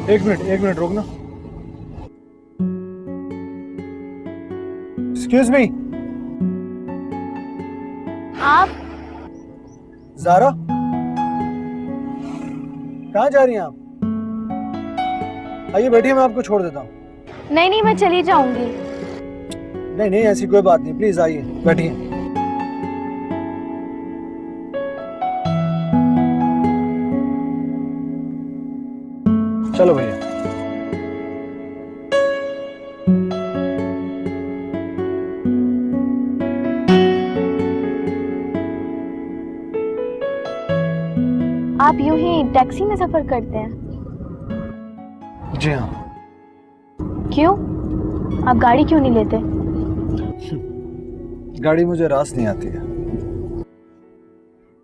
एक मिनट रुकना। Excuse me. आप ज़ारा, कहाँ जा रही हैं आप? आइए बैठिए, मैं आपको छोड़ देता हूँ। नहीं नहीं, मैं चली जाऊंगी। नहीं नहीं, ऐसी कोई बात नहीं, प्लीज आइए बैठिए। चलो भैया। आप यूं ही टैक्सी में सफर करते हैं? जी हाँ। क्यों? आप गाड़ी क्यों नहीं लेते? गाड़ी मुझे रास नहीं आती है।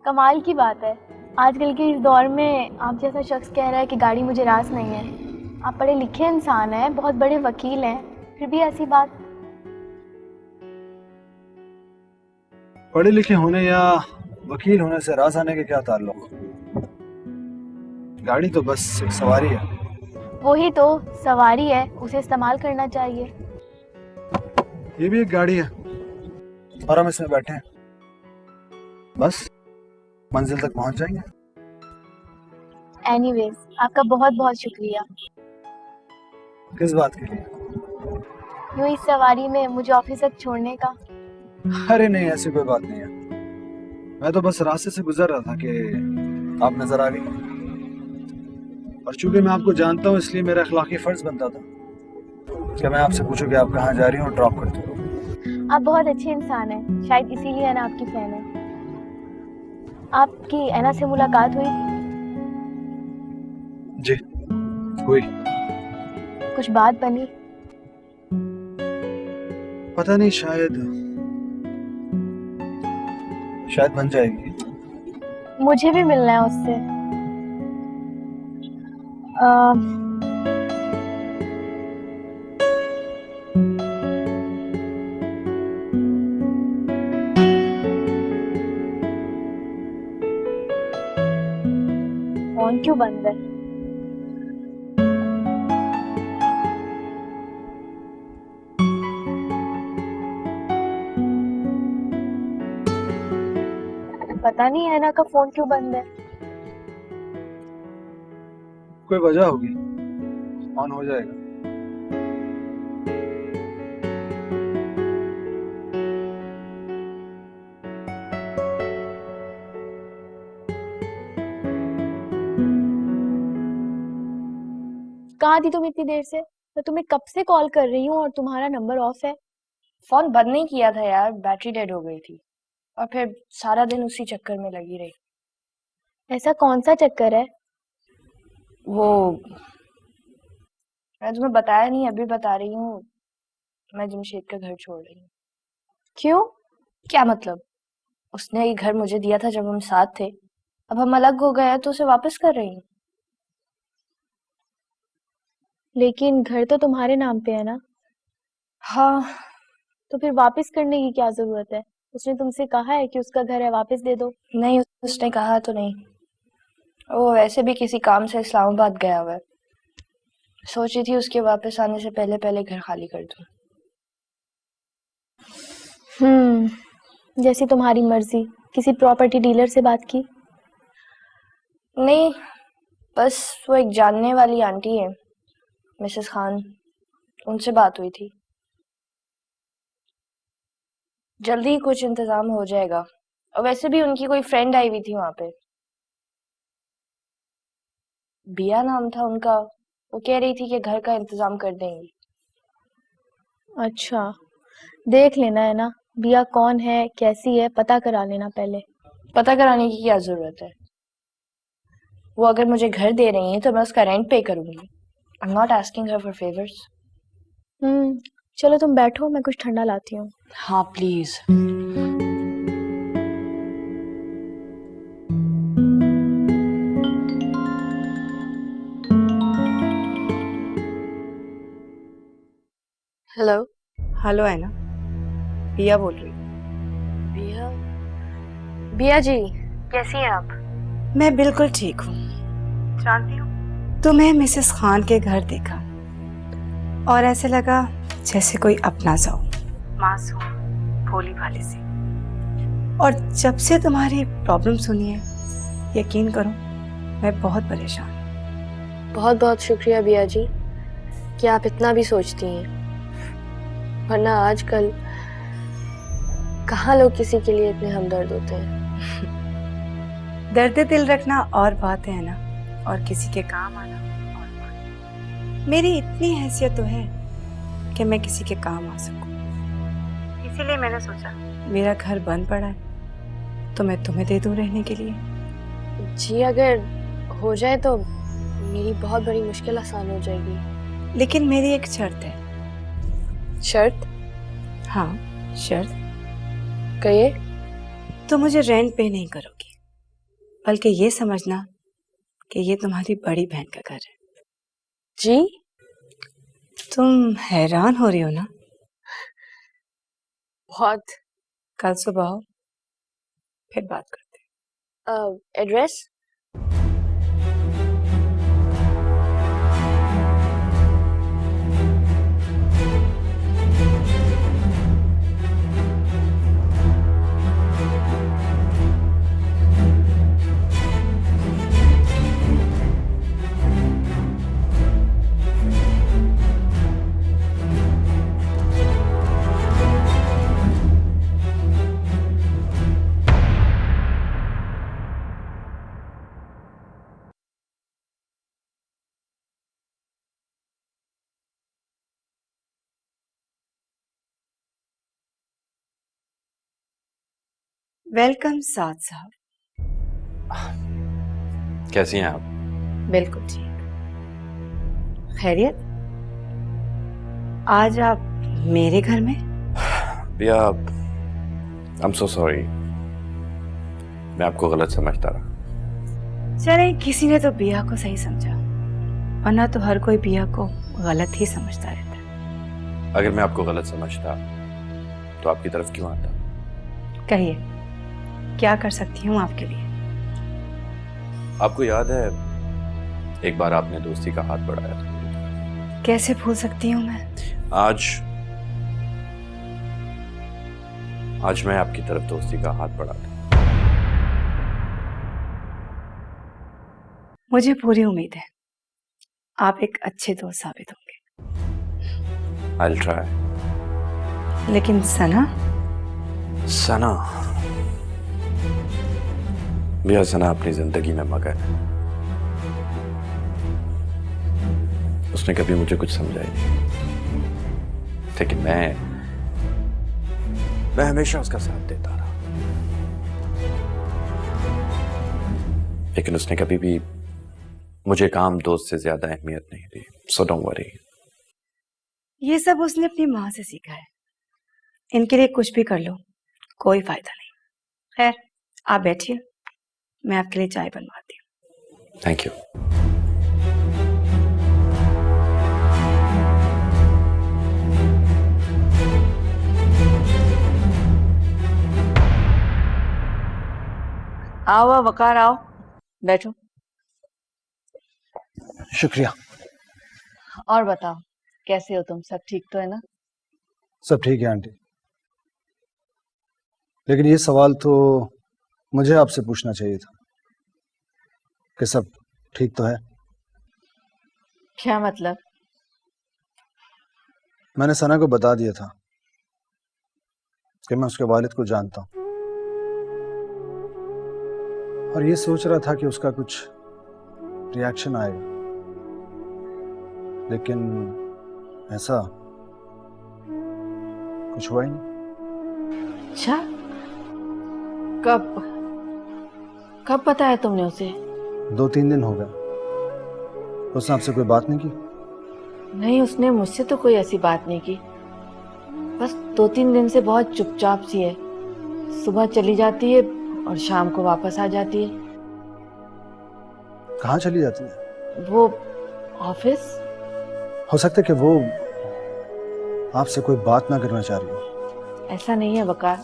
कमाल की बात है, आजकल के इस दौर में आप जैसा शख्स कह रहा है कि गाड़ी मुझे रास नहीं है। आप पढ़े लिखे इंसान हैं, बहुत बड़े वकील हैं, फिर भी ऐसी बात। पढ़े लिखे होने या वकील होने से रास आने के क्या ताल्लुक? गाड़ी तो बस एक सवारी है। वही तो सवारी है, उसे इस्तेमाल करना चाहिए। ये भी एक गाड़ी है और हम इसमें बैठे हैं, बस मंजिल तक पहुंच जाएंगे। एनीवेज, आपका बहुत बहुत शुक्रिया। किस बात के लिए? यूं इस सवारी में मुझे ऑफिस तक छोड़ने का। अरे नहीं, ऐसी कोई बात नहीं है। मैं तो बस रास्ते से गुजर रहा था कि आप नजर आ गई, और चूंकि मैं आपको जानता हूँ इसलिए मेरा अखलाकी फर्ज बनता था कि मैं आपसे पूछूं कि आप कहाँ जा रही हो और ड्रॉप कर दूं। आप बहुत अच्छे इंसान हैं, शायद इसीलिए अना आपकी फैन है। आपकी अना से मुलाकात हुई? जी हुई। कुछ बात बनी? पता नहीं, शायद बन जाएगी। मुझे भी मिलना है उससे। फोन क्यों बंद है? पता नहीं ऐना का फोन क्यों बंद है। कोई वजह होगी, ऑन हो जाएगा। कहाँ थी तुम इतनी देर से? मैं तुम्हें कब से कॉल कर रही हूँ और तुम्हारा नंबर ऑफ है। फोन बंद नहीं किया था यार, बैटरी डेड हो गई थी और फिर सारा दिन उसी चक्कर में लगी रही। ऐसा कौन सा चक्कर है? वो मैं तुम्हें बताया नहीं, अभी बता रही हूँ। मैं जमशेद का घर छोड़ रही हूँ। क्यों? क्या मतलब? उसने ये घर मुझे दिया था जब हम साथ थे, अब हम अलग हो गए हैं तो उसे वापस कर रही हूँ। लेकिन घर तो तुम्हारे नाम पे है ना? हाँ। तो फिर वापस करने की क्या जरूरत है? उसने तुमसे कहा है कि उसका घर है, वापस दे दो। नहीं, उसने कहा तो नहीं। वो वैसे भी किसी काम से इस्लामाबाद गया हुआ है। सोची थी उसके वापस आने से पहले पहले घर खाली कर दूं। जैसी तुम्हारी मर्जी। किसी प्रॉपर्टी डीलर से बात की? नहीं, बस वो एक जानने वाली आंटी है, मिसेस खान, उनसे बात हुई थी। जल्दी ही कुछ इंतजाम हो जाएगा। और वैसे भी उनकी कोई फ्रेंड आई हुई थी वहां पे, बिया नाम था उनका। वो कह रही थी कि घर का इंतजाम कर देंगी। अच्छा, देख लेना है ना, बिया कौन है, कैसी है, पता करा लेना पहले। पता कराने की क्या जरूरत है? वो अगर मुझे घर दे रही है तो मैं उसका रेंट पे करूंगी। I am not asking her for favours. चलो तुम बैठो, मैं कुछ ठंडा लाती हूँ। हाँ प्लीज। हेलो। हेलो है ना, पिया बोल रही। बिया? बिया जी, कैसी हैं आप? मैं बिल्कुल ठीक हूँ। जानती हूँ तुम्हें मिसेस खान के घर देखा और ऐसे लगा जैसे कोई अपना सा हो, मासूम भोली भाली सी। और जब से तुम्हारी प्रॉब्लम सुनी है, यकीन करो मैं बहुत परेशान हूँ। बहुत बहुत शुक्रिया बिया जी कि आप इतना भी सोचती हैं, वरना आजकल कहाँ लोग किसी के लिए इतने हमदर्द होते हैं। दर्द दिल रखना और बात है ना, और किसी के काम आना और बात। मेरी इतनी हैसियत तो है कि मैं किसी के काम आ सकूं, इसीलिए मैंने सोचा मेरा घर बंद पड़ा है तो मैं तुम्हें दे दूं रहने के लिए। जी अगर हो जाए तो मेरी बहुत बड़ी मुश्किल आसान हो जाएगी। लेकिन मेरी एक शर्त है। शर्त? हाँ शर्त। कहिए। तो मुझे रेंट पे नहीं करोगी, बल्कि ये समझना कि ये तुम्हारी बड़ी बहन का घर है। जी? तुम हैरान हो रही हो ना? बहुत। कल सुबह आओ, फिर बात करते हैं। एड्रेस? वेलकम साद साहब। कैसी हैं आप? बिल्कुल ठीक। खैरियत? आज आप मेरे घर में? भैया आई एम सो सॉरी, मैं आपको गलत समझता रहा। चले किसी ने तो बिया को सही समझा, वरना तो हर कोई बिया को गलत ही समझता रहता है। अगर मैं आपको गलत समझता तो आपकी तरफ क्यों आता? कहिए, क्या कर सकती हूँ आपके लिए? आपको याद है एक बार आपने दोस्ती का हाथ बढ़ाया था? कैसे भूल सकती हूँ मैं? आज मैं आपकी तरफ दोस्ती का हाथ बढ़ाता। मुझे पूरी उम्मीद है आप एक अच्छे दोस्त साबित होंगे। I'll try। लेकिन सना भैया सना अपनी जिंदगी में मगन है। उसने कभी मुझे कुछ समझा ही नहीं, लेकिन मैं हमेशा उसका साथ देता रहा। लेकिन उसने कभी भी मुझे काम दोस्त से ज्यादा अहमियत नहीं दी। So don't worry. ये सब उसने अपनी माँ से सीखा है। इनके लिए कुछ भी कर लो, कोई फायदा नहीं। खैर आप बैठिए, मैं आपके लिए चाय बनवाती हूँ। Thank you. आओ वकार आओ, बैठो। शुक्रिया। और बताओ कैसे हो तुम? सब ठीक तो है ना? सब ठीक है आंटी, लेकिन ये सवाल तो मुझे आपसे पूछना चाहिए था कि सब ठीक तो है। क्या मतलब? मैंने सना को बता दिया था कि मैं उसके वालिद को जानता हूँ, और ये सोच रहा था कि उसका कुछ रिएक्शन आएगा, लेकिन ऐसा कुछ हुआ ही नहीं। अच्छा, कब कब बताया तुमने उसे? 2-3 दिन हो गए। उसने आपसे कोई बात नहीं की? नहीं, उसने मुझसे तो कोई ऐसी बात नहीं की। बस 2-3 दिन से बहुत चुपचाप सी है। सुबह चली जाती है और शाम को वापस आ जाती है। कहाँ चली जाती है? वो ऑफिस। हो सकता है कि वो आपसे कोई बात ना करना चाह रही हो। ऐसा नहीं है वकार,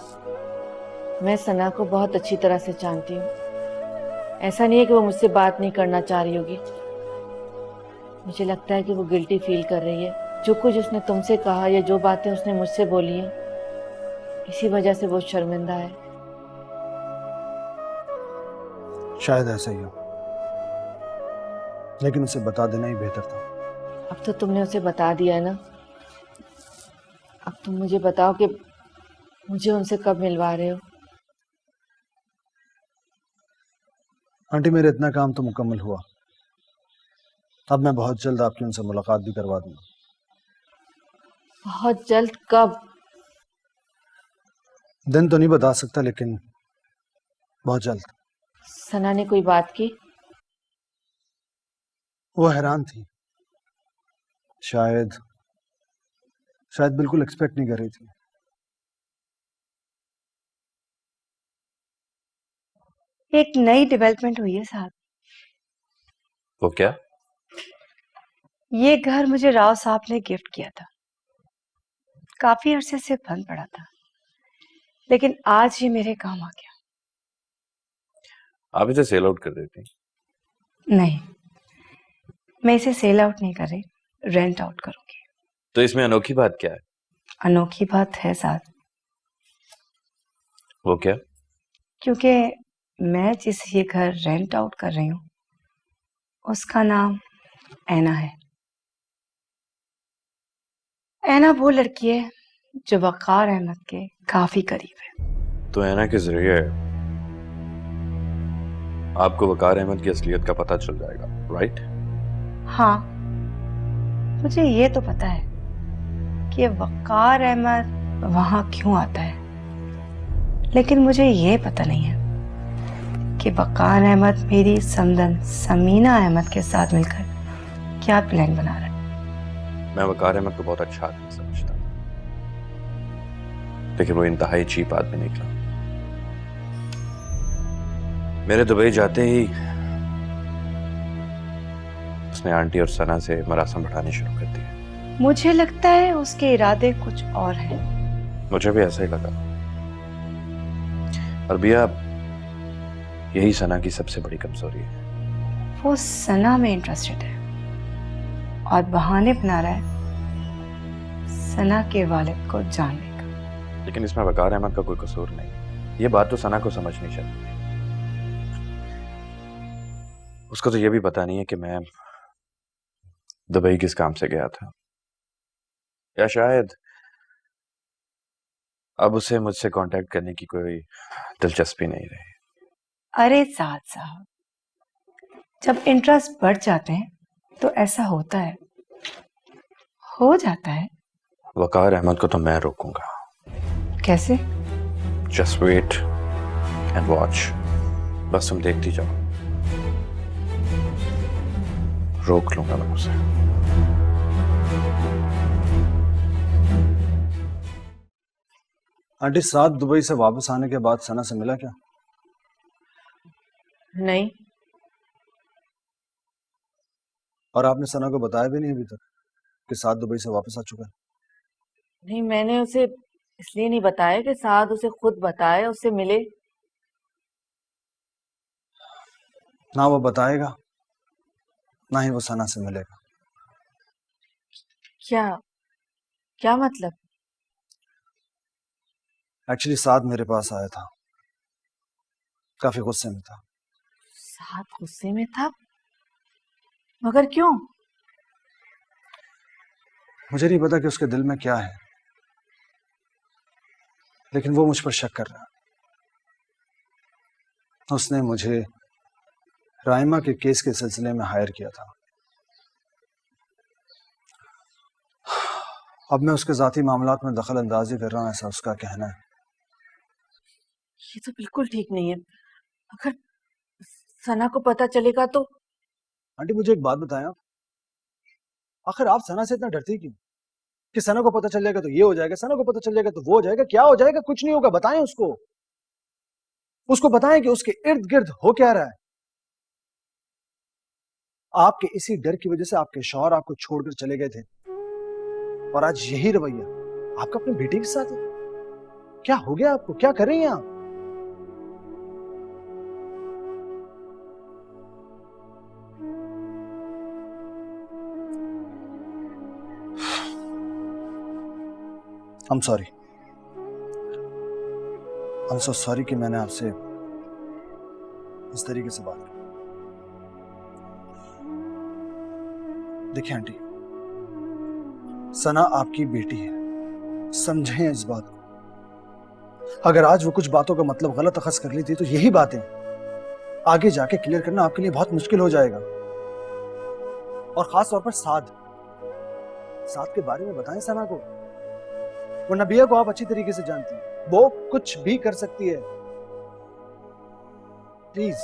मैं सना को बहुत अच्छी तरह से जानती हूँ। ऐसा नहीं है कि वो मुझसे बात नहीं करना चाह रही होगी। मुझे लगता है कि वो गिल्टी फील कर रही है। जो कुछ उसने तुमसे कहा या जो बातें उसने मुझसे बोली हैं, इसी वजह से वो शर्मिंदा है। शायद ऐसा ही हो, लेकिन उसे बता देना ही बेहतर था। अब तो तुमने उसे बता दिया है ना। अब तुम मुझे बताओ कि मुझे उनसे कब मिलवा रहे हो। आंटी, मेरा इतना काम तो मुकम्मल हुआ। अब मैं बहुत जल्द आपकी उनसे मुलाकात भी करवा दूंगा। बहुत जल्द कब? दिन तो नहीं बता सकता, लेकिन बहुत जल्द। सना ने कोई बात की? वो हैरान थी। शायद शायद बिल्कुल एक्सपेक्ट नहीं कर रही थी। एक नई डेवलपमेंट हुई है साहब। वो क्या? ये घर मुझे राव साहब ने गिफ्ट किया था। काफी अरसे से बंद पड़ा था, लेकिन आज ये मेरे काम आ गया। आप इसे सेल आउट कर देती। नहीं, मैं इसे सेल आउट नहीं कर रही, रेंट आउट करूंगी। तो इसमें अनोखी बात क्या है? अनोखी बात है साहब, वो क्या? क्योंकि मैं जिस ये घर रेंट आउट कर रही हूँ उसका नाम ऐना है। ऐना वो लड़की है जो वक़ार अहमद के काफी करीब है। तो ऐना के जरिए आपको वकार अहमद की असलियत का पता चल जाएगा, राइट? हाँ, मुझे ये तो पता है कि वक़ार अहमद वहां क्यों आता है, लेकिन मुझे ये पता नहीं है कि वक़ार अहमद मेरी समदन समीना अहमद के साथ मिलकर क्या प्लान बना रहा है। मैं वकार अहमद को बहुत अच्छा आदमी समझता, लेकिन वो इंतहाई चीप आदमी निकला। मेरे दुबई जाते ही उसने आंटी और सना से मरासम बढ़ाने शुरू कर दिए। मुझे लगता है उसके इरादे कुछ और हैं। मुझे भी ऐसा ही लगा। और बिया, यही सना की सबसे बड़ी कमजोरी है। वो सना में इंटरेस्टेड है और बहाने बना रहा है सना के वालिद को जानने का। लेकिन इसमें वकार अहमद का कोई कसूर नहीं। ये बात तो सना को समझनी चाहिए। उसको तो ये भी पता नहीं है कि मैं दुबई किस काम से गया था, या शायद अब उसे मुझसे कांटेक्ट करने की कोई दिलचस्पी नहीं रही। अरे साद साहब, जब इंटरेस्ट बढ़ जाते हैं तो ऐसा होता है, हो जाता है। वकार अहमद को तो मैं रोकूंगा। कैसे? Just wait and watch. बस तुम देखती जाओ, रोक लूंगा मैं उसे। आंटी, साथ दुबई से वापस आने के बाद सना से मिला क्या? नहीं। और आपने सना को बताया भी नहीं अभी तक कि साथ दुबई से वापस आ चुका है? नहीं, मैंने उसे इसलिए नहीं बताया कि साद उसे खुद बताए, उससे मिले। ना वो बताएगा, ना ही वो सना से मिलेगा। क्या क्या मतलब? एक्चुअली साथ मेरे पास आया था, काफी गुस्से में था। साद गुस्से में था? मगर क्यों? मुझे नहीं पता कि उसके दिल में क्या है, लेकिन वो मुझ पर शक कर रहा है। उसने मुझे राइमा के केस के सिलसिले में हायर किया था। अब मैं उसके जाती मामलात में दखल अंदाजी कर रहा हूं, ऐसा उसका कहना है। ये तो बिल्कुल ठीक नहीं है। अगर सना को पता चलेगा तो? आंटी, मुझे एक बात बताएं, आखिर आप सना से इतना डरती क्यों? कि सना को पता चल जाएगा तो ये हो जाएगा, सना को पता चल जाएगा तो वो हो जाएगा। क्या हो जाएगा? कुछ नहीं होगा। बताएं उसको, उसको बताएं कि उसके इर्द गिर्द हो क्या रहा है। आपके इसी डर की वजह से आपके शौहर आपको छोड़कर चले गए थे, और आज यही रवैया आपका अपने बेटे के साथ है। क्या हो गया आपको? क्या कर रही हैं आप? I'm sorry. I'm so sorry कि मैंने आपसे इस तरीके से बात की। देखिए आंटी, सना आपकी बेटी है, समझें इस बात को। अगर आज वो कुछ बातों का मतलब गलत अखज़ कर ली थी तो यही बातें आगे जाके क्लियर करना आपके लिए बहुत मुश्किल हो जाएगा। और खास तौर पर साद के बारे में बताएं सना को, वरना बिया को आप अच्छी तरीके से जानती हैं, वो कुछ भी कर सकती है। प्लीज।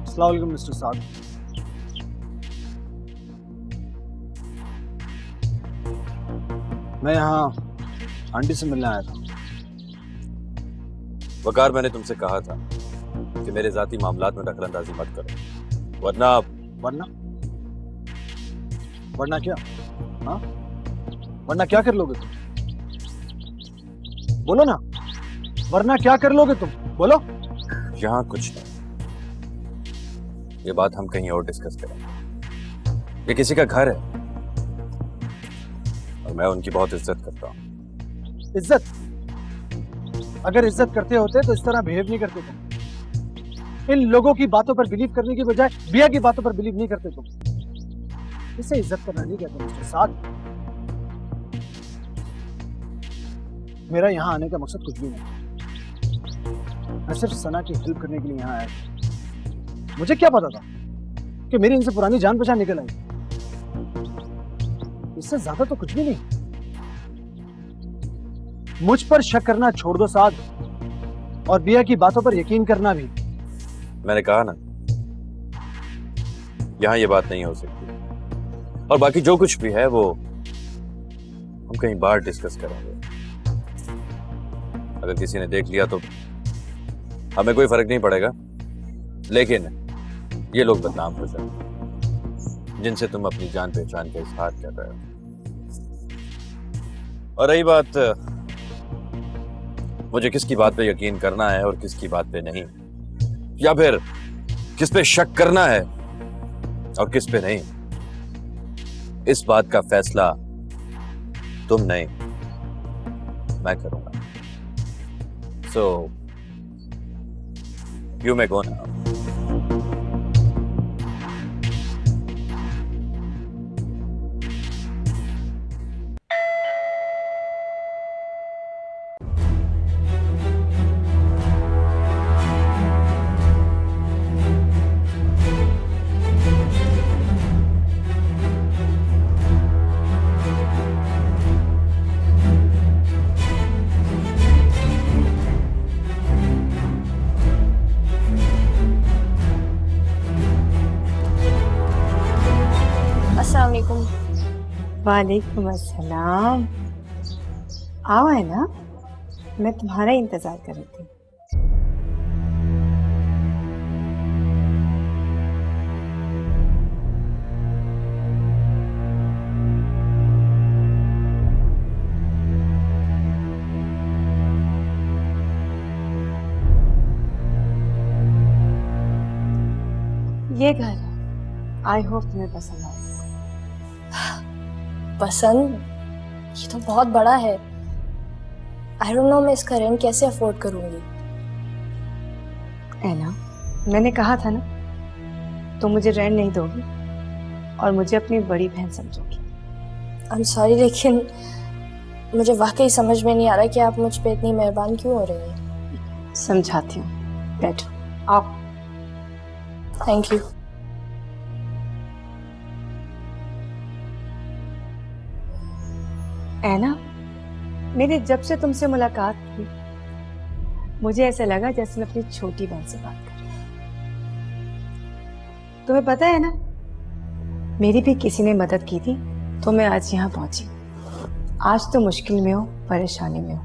अस्सलाम वालेकुम मिस्टर साद। मैं यहाँ आंटी से मिलने आया था। वकार, मैंने तुमसे कहा था कि मेरे जाती मामलात में दखलंदाजी मत करो, वरना वरना क्या? हाँ, वरना क्या कर लोगे तुम? बोलो ना, वरना क्या कर लोगे तुम? बोलो। यहाँ कुछ नहीं, ये बात हम कहीं और डिस्कस करेंगे। ये किसी का घर है और मैं उनकी बहुत इज्जत करता हूँ। इज्जत? अगर इज्जत करते होते तो इस तरह बिहेव नहीं करते तुम। इन लोगों की बातों पर बिलीव करने की बजाय बिया की बातों पर बिलीव नहीं करते तुम। इसे इज्जत करना नहीं कहते मिस्टर साद। मेरा यहाँ आने का मकसद कुछ भी नहीं, मैं सिर्फ सना की हेल्प करने के लिए यहाँ आया था। मुझे क्या पता था कि मेरी इनसे पुरानी जान पहचान निकल आई। इससे ज्यादा तो कुछ भी नहीं। मुझ पर शक करना छोड़ दो साद, और बिया की बातों पर यकीन करना भी। मैंने कहा ना, यहां ये बात नहीं हो सकती, और बाकी जो कुछ भी है वो हम कहीं बाहर डिस्कस करेंगे। अगर किसी ने देख लिया तो हमें कोई फर्क नहीं पड़ेगा, लेकिन ये लोग बदनाम हो जाए जिनसे तुम अपनी जान पहचान का इजहार कर रहे हो। और रही बात मुझे किसकी बात पे यकीन करना है और किसकी बात पे नहीं, या फिर किस पे शक करना है और किस पे नहीं, इस बात का फैसला तुम नहीं, मैं करूंगा। So you may go now. वालेकुम अस्सलाम। आओ है ना, मैं तुम्हारा इंतजार कर रही थी। ये घर है, आई होप तुम्हें पसंद आए। पसंद? ये तो बहुत बड़ा है। आई डोंट नो मैं इसका रेंट कैसे अफोर्ड करूंगी। ऐना, मैंने कहा था ना, तुम मुझे रेंट नहीं दोगी और मुझे अपनी बड़ी बहन समझोगी। आई एम सॉरी, लेकिन मुझे वाकई समझ में नहीं आ रहा कि आप मुझ पे इतनी मेहरबान क्यों हो रही हैं। समझाती हूँ, बैठो, आओ। Thank you. ऐना, मेरी जब से तुमसे मुलाकात की मुझे ऐसा लगा जैसे मैं अपनी छोटी बहन से बात कर रही हूँ। तुम्हें पता है ना, मेरी भी किसी ने मदद की थी तो मैं आज यहाँ पहुंची। आज तो मुश्किल में हो परेशानी में हो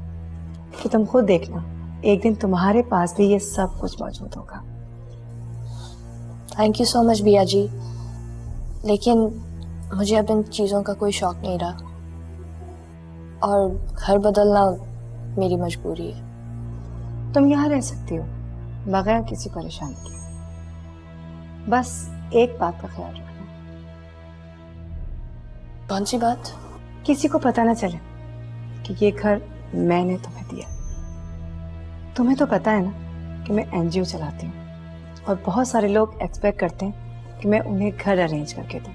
कि तुम खुद देखना एक दिन तुम्हारे पास भी ये सब कुछ मौजूद होगा। थैंक यू सो मच बिया जी, लेकिन मुझे अब इन चीज़ों का कोई शौक नहीं रहा और घर बदलना मेरी मजबूरी है। तुम यहाँ रह सकती हो बगैर किसी परेशानी के, बस एक बात का ख्याल रखना। कौन सी बात? किसी को पता ना चले कि ये घर मैंने तुम्हें दिया। तुम्हें तो पता है ना कि मैं एनजीओ चलाती हूँ और बहुत सारे लोग एक्सपेक्ट करते हैं कि मैं उन्हें घर अरेंज करके दूँ।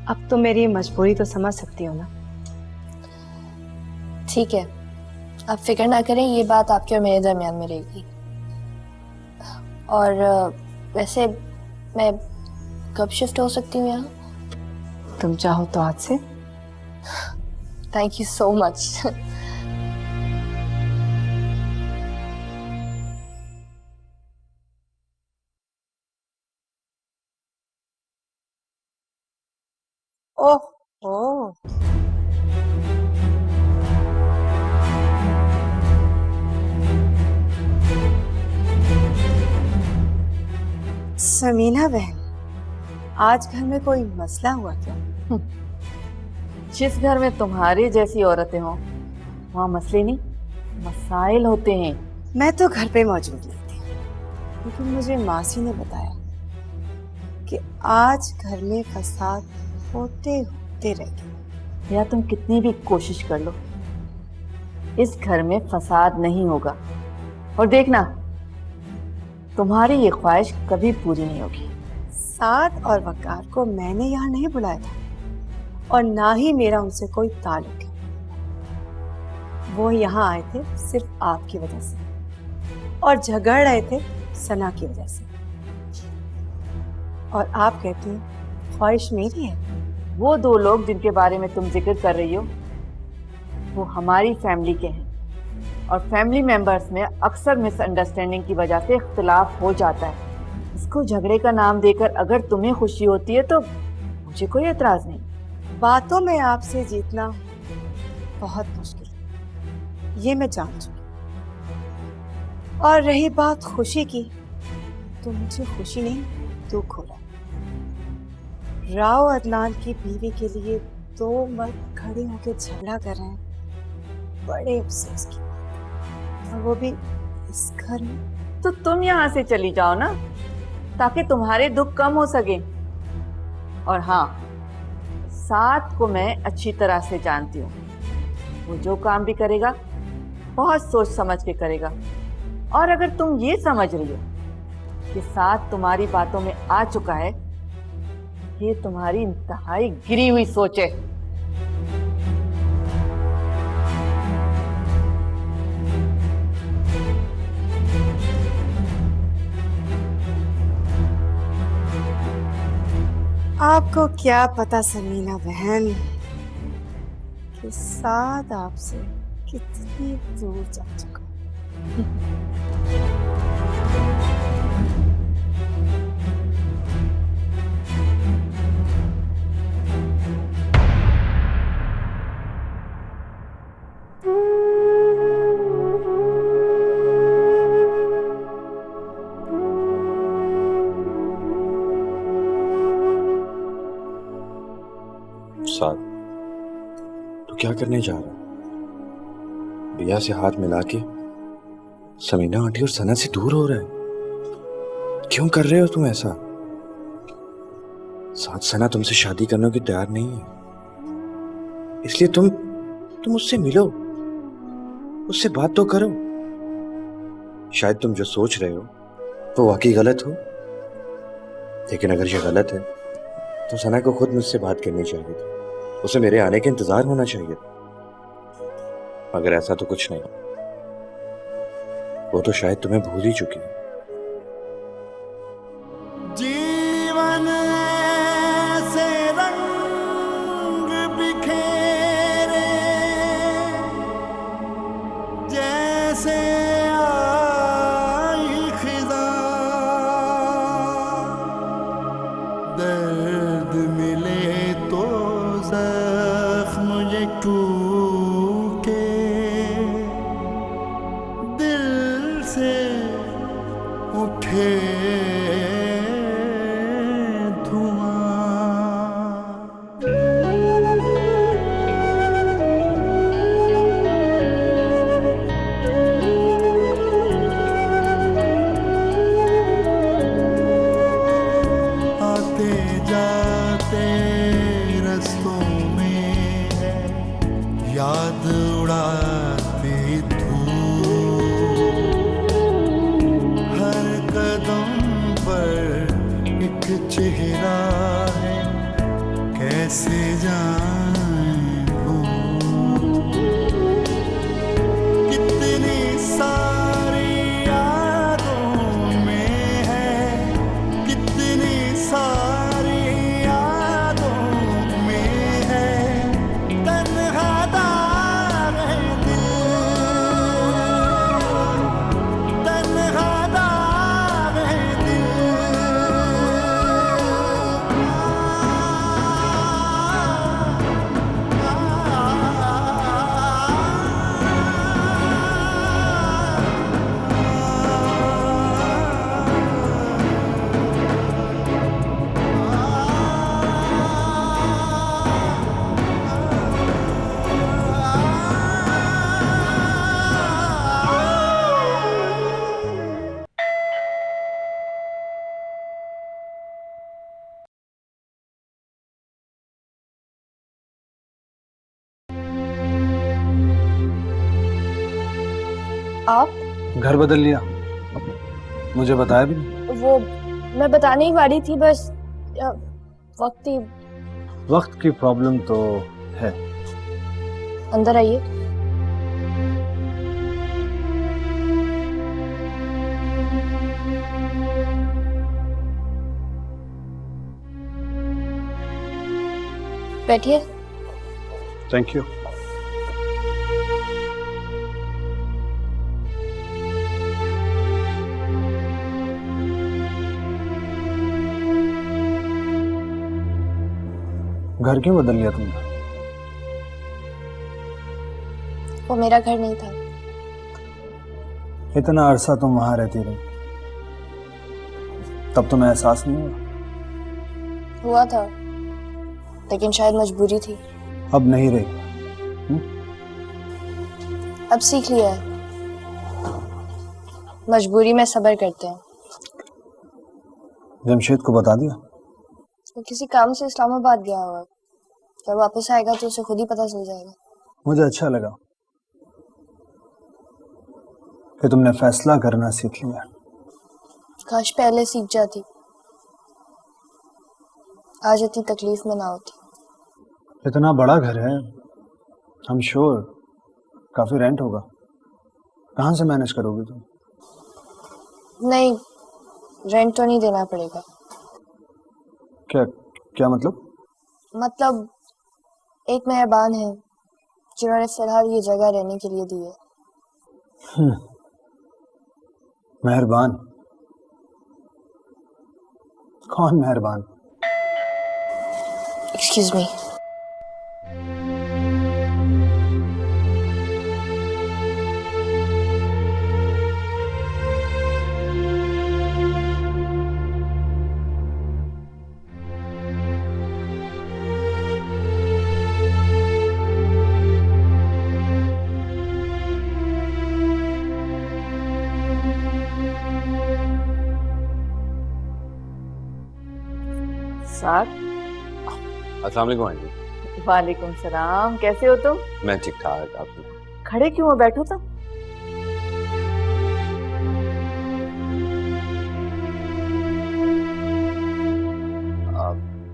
अब तो मेरी मजबूरी तो समझ सकती हो ना। ठीक है, आप फिक्र ना करें, ये बात आपके और मेरे दरमियान में रहेगी। और वैसे मैं कब शिफ्ट हो सकती हूँ यहाँ? तुम चाहो तो आज से। Thank you so much. Oh oh, Samina बहन, आज घर में कोई मसला हुआ क्या? जिस घर में तुम्हारी जैसी औरतें हों वहाँ मसले नहीं, मसाइल होते हैं। मैं तो घर पे मौजूद नहीं थी, लेकिन मुझे मासी ने बताया कि आज घर में फसाद होते होते रह गए। या तुम कितनी भी कोशिश कर लो, इस घर में फसाद नहीं होगा। और देखना, तुम्हारी ये ख्वाहिश कभी पूरी नहीं होगी। साद और वकार को मैंने यहाँ नहीं बुलाया था और ना ही मेरा उनसे कोई ताल्लुक है। वो यहाँ आए थे सिर्फ आपकी वजह से और झगड़ रहे थे सना की वजह से। और आप कहती हैं ख्वाहिश मेरी है। वो दो लोग जिनके बारे में तुम जिक्र कर रही हो वो हमारी फैमिली के हैं और फैमिली मेंबर्स में अक्सर मिसअंडरस्टैंडिंग की वजह से इख्तिलाफ हो जाता है। इसको झगड़े का नाम देकर अगर तुम्हें खुशी होती है तो मुझे कोई एतराज नहीं। बातों में आपसे जीतना बहुत मुश्किल है, ये मैं जान चुकी। और रही बात खुशी की, तो मुझे खुशी नहीं दुख हो रहा। राव अदनान की बीवी के लिए दो मर्द खड़े होकर झगड़ा कर रहे हैं, बड़े अफसोस की, और वो भी इस घर में। तो तुम यहाँ से चली जाओ ना, ताकि तुम्हारे दुख कम हो सके। और हाँ, साथ को मैं अच्छी तरह से जानती हूँ, वो जो काम भी करेगा बहुत सोच समझ के करेगा। और अगर तुम ये समझ रही हो कि साथ तुम्हारी बातों में आ चुका है, ये तुम्हारी इंतहाई गिरी हुई सोच है। आपको क्या पता समीना बहन कि साथ आपसे कितनी दूर जा चुका। साथ तो क्या करने जा रहा? बिया से हाथ मिला के समीना आंटी और सना से दूर हो रहा है? क्यों कर रहे हो तुम ऐसा? साथ सना तुमसे शादी करने की तैयार नहीं है, इसलिए तुम उससे मिलो, उससे बात तो करो। शायद तुम जो सोच रहे हो वो वाकई गलत हो, लेकिन अगर ये गलत है तो सना को खुद मुझसे बात करनी चाहिए थी, उसे मेरे आने के इंतजार होना चाहिए। मगर ऐसा तो कुछ नहीं, वो तो शायद तुम्हें भूल ही चुकी है। जीवन से रंग बिखेरे जैसे आई खिज़ा, दर्द मिले तो जख्म ये टूटे उठे धुआं। आते जाते रस्तों में है याद उड़ाते धूप। हर कदम पर एक चेहरा है कैसे जाएं भूल। कितनी सारी यादों में है, कितनी सारी यादों में है तन्हा दाग है दिल, तन्हा दाग है दिल। आप? घर बदल लिया, मुझे बताया भी नहीं। वो मैं बताने ही वाली थी, बस वक्त ही। वक्त की प्रॉब्लम तो है। अंदर आइए। बैठिए। Thank you. घर क्यों बदल लिया तुमने? वो मेरा घर नहीं था। इतना अरसा तुम वहां रहती रही, तब तुम्हें एहसास नहीं हुआ? हुआ था, लेकिन शायद मजबूरी थी। अब नहीं रही। अब सीख लिया है, मजबूरी में सब्र करते हैं। जमशेद को बता दिया? वो किसी काम से इस्लामाबाद गया हुआ है। जब वापस आएगा तो उसे खुद ही पता चल जाएगा। मुझे अच्छा लगा कि तुमने फैसला करना सीख लिया। काश पहले सीख जाती, आज इतनी तकलीफ में ना होती। इतना बड़ा घर है, हम श्योर काफी रेंट होगा। कहाँ से मैनेज करोगी तुम? नहीं, रेंट तो नहीं देना पड़ेगा। क्या क्या मतलब? मतलब एक मेहरबान है जिन्होंने फिलहाल ये जगह रहने के लिए दी है। मेहरबान? कौन मेहरबान? Excuse me. साथ। अस्सलाम वालेकुम आंटी। वालेकुम सलाम, कैसे हो तुम? मैं ठीक ठाक। आप खड़े क्यों हो, बैठो तुम।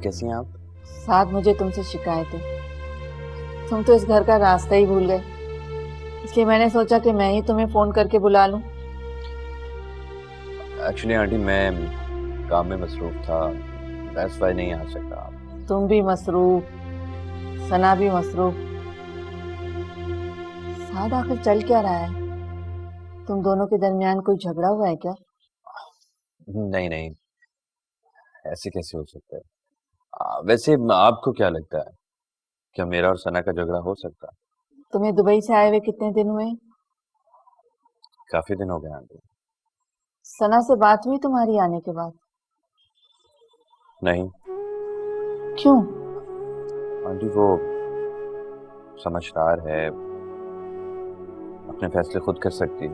कैसी हैं आप? साथ, मुझे तुमसे शिकायत है। तुम तो इस घर का रास्ता ही भूल गए, इसलिए मैंने सोचा कि मैं ही तुम्हें फोन करके बुला लूं। एक्चुअली आंटी मैं काम में मसरूफ था, दैट्स व्हाई नहीं आ सका। तुम भी मसरूफ, सना भी मसरूफ। साथ, आखिर चल क्या रहा है? तुम दोनों के दरमियान कोई झगड़ा हुआ है क्या? नहीं नहीं, ऐसे कैसे हो सकता है? वैसे आपको क्या लगता है, क्या मेरा और सना का झगड़ा हो सकता है? तुम्हें दुबई से आए हुए कितने दिन हुए? काफी दिन हो गए आंटी। सना से बात हुई तुम्हारी आने के बाद? नहीं क्यों? आंटी वो समझदार है, अपने फैसले खुद कर सकती है।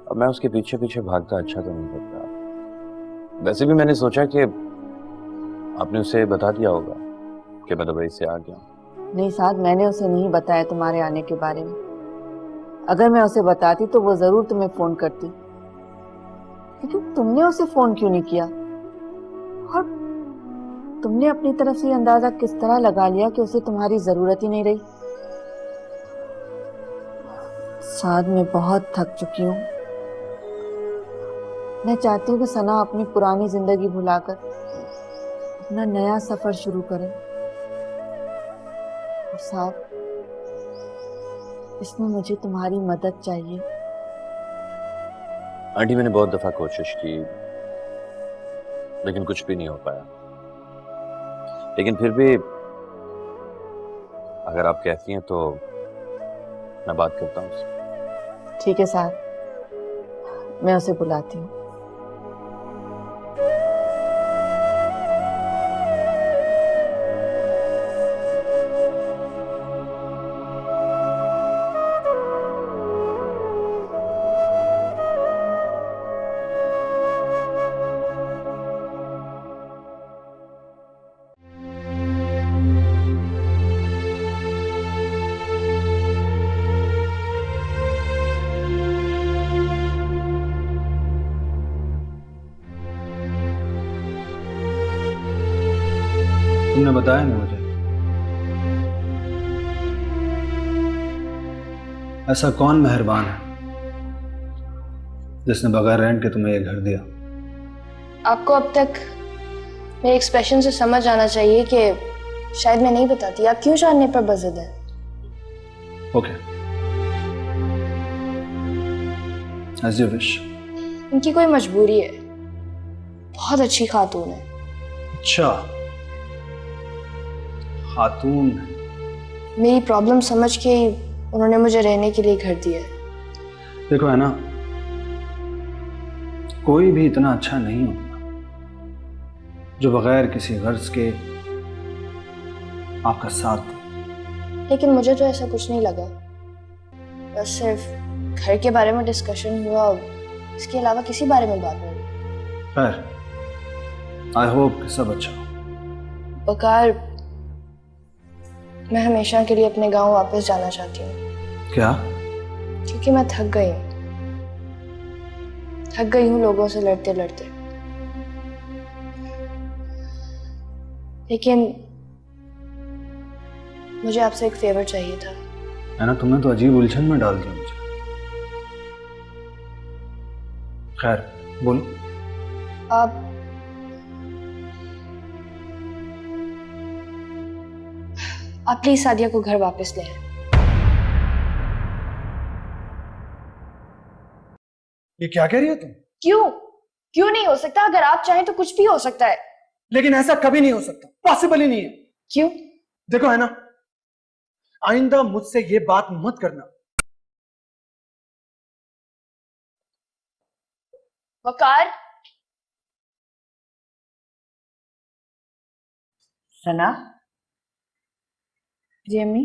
अब मैं उसके पीछे पीछे भागता अच्छा तो नहीं लगता। वैसे भी मैंने सोचा कि आपने उसे बता दिया होगा कि मैं दुबई से आ गया। नहीं साद, मैंने उसे नहीं बताया तुम्हारे आने के बारे में। अगर मैं उसे बताती तो वो जरूर तुम्हें फोन करती, लेकिन तुमने उसे फोन क्यों नहीं किया? और तुमने अपनी तरफ से अंदाजा किस तरह लगा लिया कि उसे तुम्हारी जरूरत ही नहीं रही? साद, मैं बहुत थक चुकी हूँ। मैं चाहती हूँ कि सना अपनी पुरानी जिंदगी भुलाकर अपना नया सफर शुरू करे। और साद, इसमें मुझे तुम्हारी मदद चाहिए। आंटी मैंने बहुत दफा कोशिश की, लेकिन कुछ भी नहीं हो पाया। लेकिन फिर भी अगर आप कहती हैं तो मैं बात करता हूँ उससे। ठीक है साद, मैं उसे बुलाती हूँ। तुमने बताया नहीं मुझे, ऐसा कौन मेहरबान है जिसने बगैर रेंट के तुम्हें ये घर दिया? आपको अब तक मेरे एक्सप्रेशन से समझ आना चाहिए कि शायद मैं नहीं बताती। आप क्यों जानने पर बज़िद है? Okay, as you wish. उनकी कोई मजबूरी है, बहुत अच्छी खातून है। अच्छा, खातून। मेरी प्रॉब्लम समझ के ही उन्होंने मुझे रहने के लिए घर दिया है। देखो है ना, कोई भी इतना अच्छा नहीं होता जो बगैर किसी गर्ज के आपका साथ दे। लेकिन मुझे तो ऐसा कुछ नहीं लगा, बस सिर्फ घर के बारे में डिस्कशन हुआ, इसके अलावा किसी बारे में बात नहीं हुई। खैर, आई होप कि सब अच्छा हो। बकार, मैं हमेशा के लिए अपने गांव वापस जाना चाहती हूँ। क्या? क्योंकि मैं थक गई हूँ लोगों से लड़ते लड़ते। लेकिन मुझे आपसे एक फेवर चाहिए था। है ना, तुमने तो अजीब उलझन में डाल दिया मुझे। खैर बोलो। आप प्लीज सादिया को घर वापस ले आए। ये क्या कह रही हो तुम? क्यों नहीं हो सकता? अगर आप चाहें तो कुछ भी हो सकता है। लेकिन ऐसा कभी नहीं हो सकता, पॉसिबल ही नहीं है। क्यों? देखो है ना, आइंदा मुझसे ये बात मत करना। वकार। सना, जी अम्मी।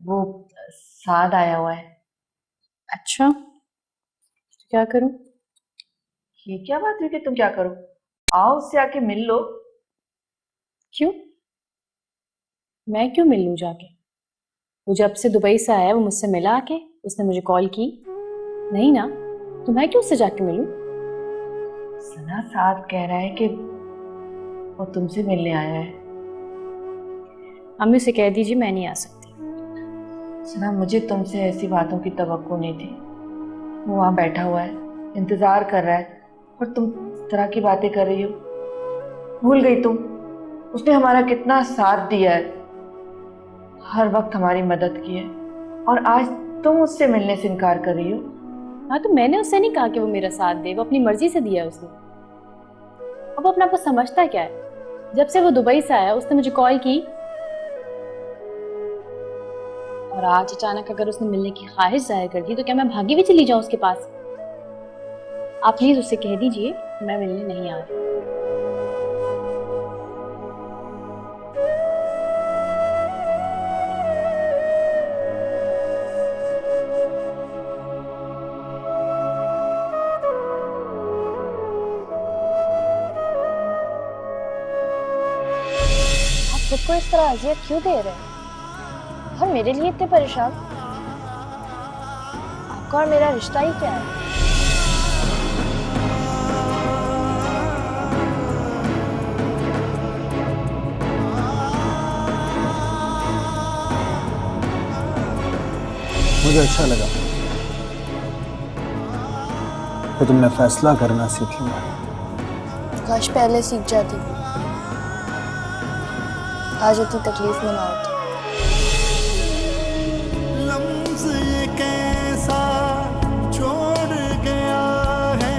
वो साद आया हुआ है। अच्छा, तो क्या करूं? ये क्या बात हुई कि तुम क्या करो? आओ, उससे आके मिल लो। क्यों? मैं क्यों मिल लूं जाके? वो जब से दुबई से आया वो मुझसे मिला आके? उसने मुझे कॉल की? नहीं ना, तो मैं क्यों उससे जाके मिलूं? सना, साद कह रहा है कि वो तुमसे मिलने आया है। अम्मी से कह दीजिए मैं नहीं आ सकती। सना, मुझे तुमसे ऐसी बातों की तवक्को नहीं थी। वो वहां बैठा हुआ है, इंतजार कर रहा है, और तुम इस तरह की बातें कर रही हो। भूल गई तुम? उसने हमारा कितना साथ दिया है, हर वक्त हमारी मदद की है, और आज तुम उससे मिलने से इनकार कर रही हो। हाँ, तो मैंने उससे नहीं कहा कि वो मेरा साथ दे, वो अपनी मर्जी से दिया उसने। अब अपने आप को समझता क्या है? जब से वो दुबई से आया उसने मुझे कॉल की, और आज अचानक अगर उसने मिलने की ख्वाहिश जाहिर कर दी तो क्या मैं भागी भी चली जाऊं उसके पास? आप प्लीज उससे कह दीजिए मैं मिलने नहीं आ रही। आप खुद को इस तरह अजियत क्यों दे रहे हैं और मेरे लिए इतने परेशान? आपका और मेरा रिश्ता ही क्या है? मुझे अच्छा लगा कि तुमने फैसला करना सीख लिया। काश पहले सीख जाती, आज इतनी तकलीफ में ना होती। लम्स ये कैसा छोड़ गया है,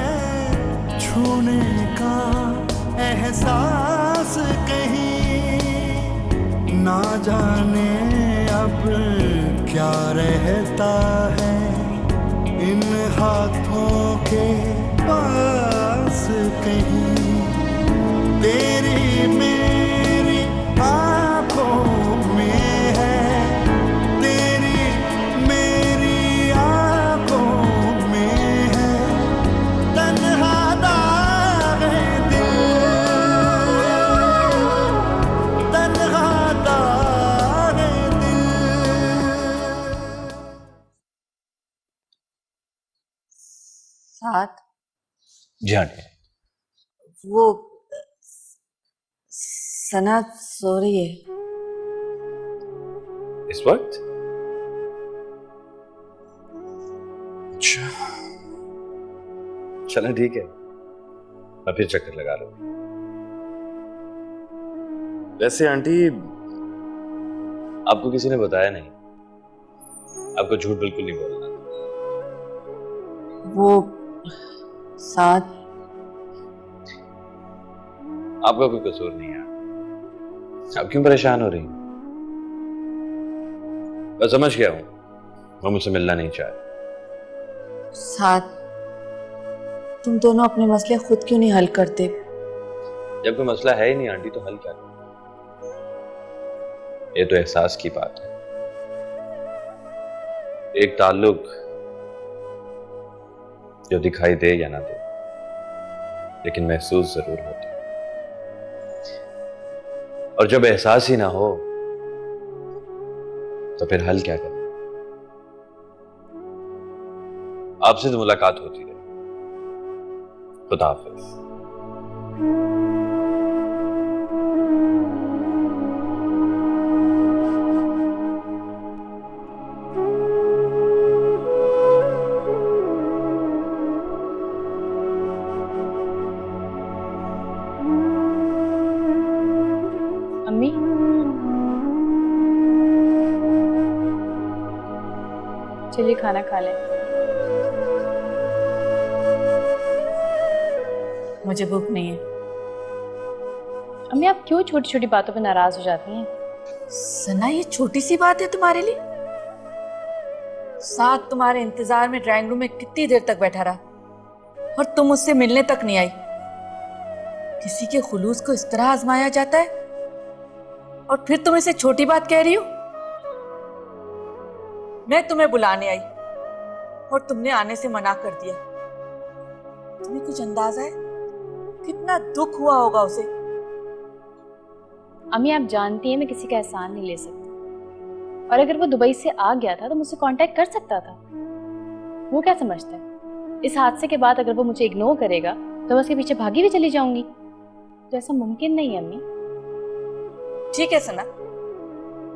छूने का एहसास कहीं ना जाने अब क्या रहता है इन हाथों के पास कहीं। तेरी मेरी आंखों में है, तेरी मेरी आंखों में है तन्हा दाग दिल, तन्हा दाग दिल। साथ जी आंटी। वो सना सो रही है। इस वक्त? अच्छा, चलें ठीक है, मैं फिर चक्कर लगा लूंगा। वैसे आंटी, आपको किसी ने बताया नहीं, आपको झूठ बिल्कुल नहीं बोलना। वो साथ आपका कोई कसूर नहीं है। आप क्यों परेशान हो रही हैं? मैं समझ गया हूं, वो मुझसे मिलना नहीं चाह रही। साथ तुम दोनों अपने मसले खुद क्यों नहीं हल करते? जब कोई मसला है ही नहीं आंटी, तो हल क्या करें? ये तो एहसास की बात है। एक ताल्लुक जो दिखाई दे या ना दे, लेकिन महसूस जरूर होता है। और जब एहसास ही ना हो, तो फिर हल क्या करें? आपसे तो मुलाकात होती रही। खुदा हाफिज। अम्मी, चलिए खाना खा लें। मुझे भूख नहीं है। अम्मी, आप क्यों छोटी छोटी बातों पे नाराज हो जाती हैं? सना, ये छोटी सी बात है तुम्हारे लिए? साथ तुम्हारे इंतजार में ड्राइंग रूम में कितनी देर तक बैठा रहा और तुम मुझसे मिलने तक नहीं आई। किसी के खुलूस को इस तरह आजमाया जाता है और फिर तुम इसे छोटी बात कह रही हो? मैं तुम्हें बुलाने आई और तुमने आने से मना कर दिया। तुम्हें कुछ अंदाजा है कितना दुख हुआ होगा उसे? अम्मी, आप जानती हैं मैं किसी का एहसान नहीं ले सकती, और अगर वो दुबई से आ गया था तो मुझसे कांटेक्ट कर सकता था। वो क्या समझता है इस हादसे के बाद अगर वो मुझे इग्नोर करेगा तो मैं उसके पीछे भागी भी चली जाऊंगी? तो ऐसा मुमकिन नहीं है अम्मी। ठीक है सना,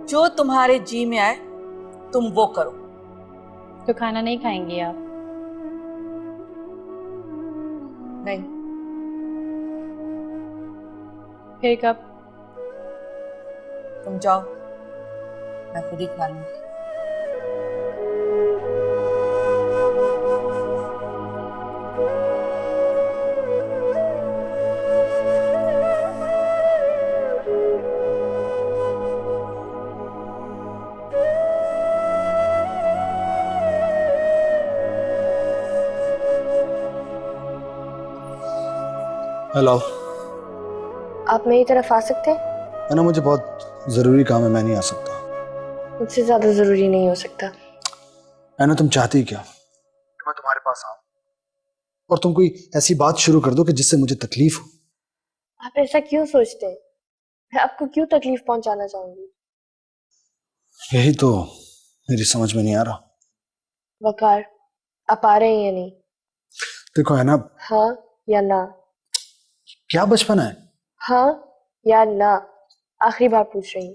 जो तुम्हारे जी में आए तुम वो करो। तो खाना नहीं खाएंगी आप? नहीं। फिर कब? तुम जाओ, मैं खुद ही खा लूंगी। हेलो। आप मेरी तरफ आ सकते हैं? ना मुझे बहुत जरूरी काम है, मैं नहीं आ सकता। मुझसे ज्यादा जरूरी नहीं हो सकता। ना तुम चाहती क्या कि मैं तुम्हारे पास आऊं और तुम कोई ऐसी बात शुरू कर दो कि जिससे मुझे तकलीफ हो? आप ऐसा क्यों सोचते हैं? मैं आपको क्यों तकलीफ पहुंचाना चाहूंगी? यही तो मेरी समझ में नहीं आ रहा। वकार, आप आ रहे हैं या नहीं? देखो है ना, हाँ या ना? क्या बचपन है। हाँ या ना? आखिरी बार पूछ रही हूँ।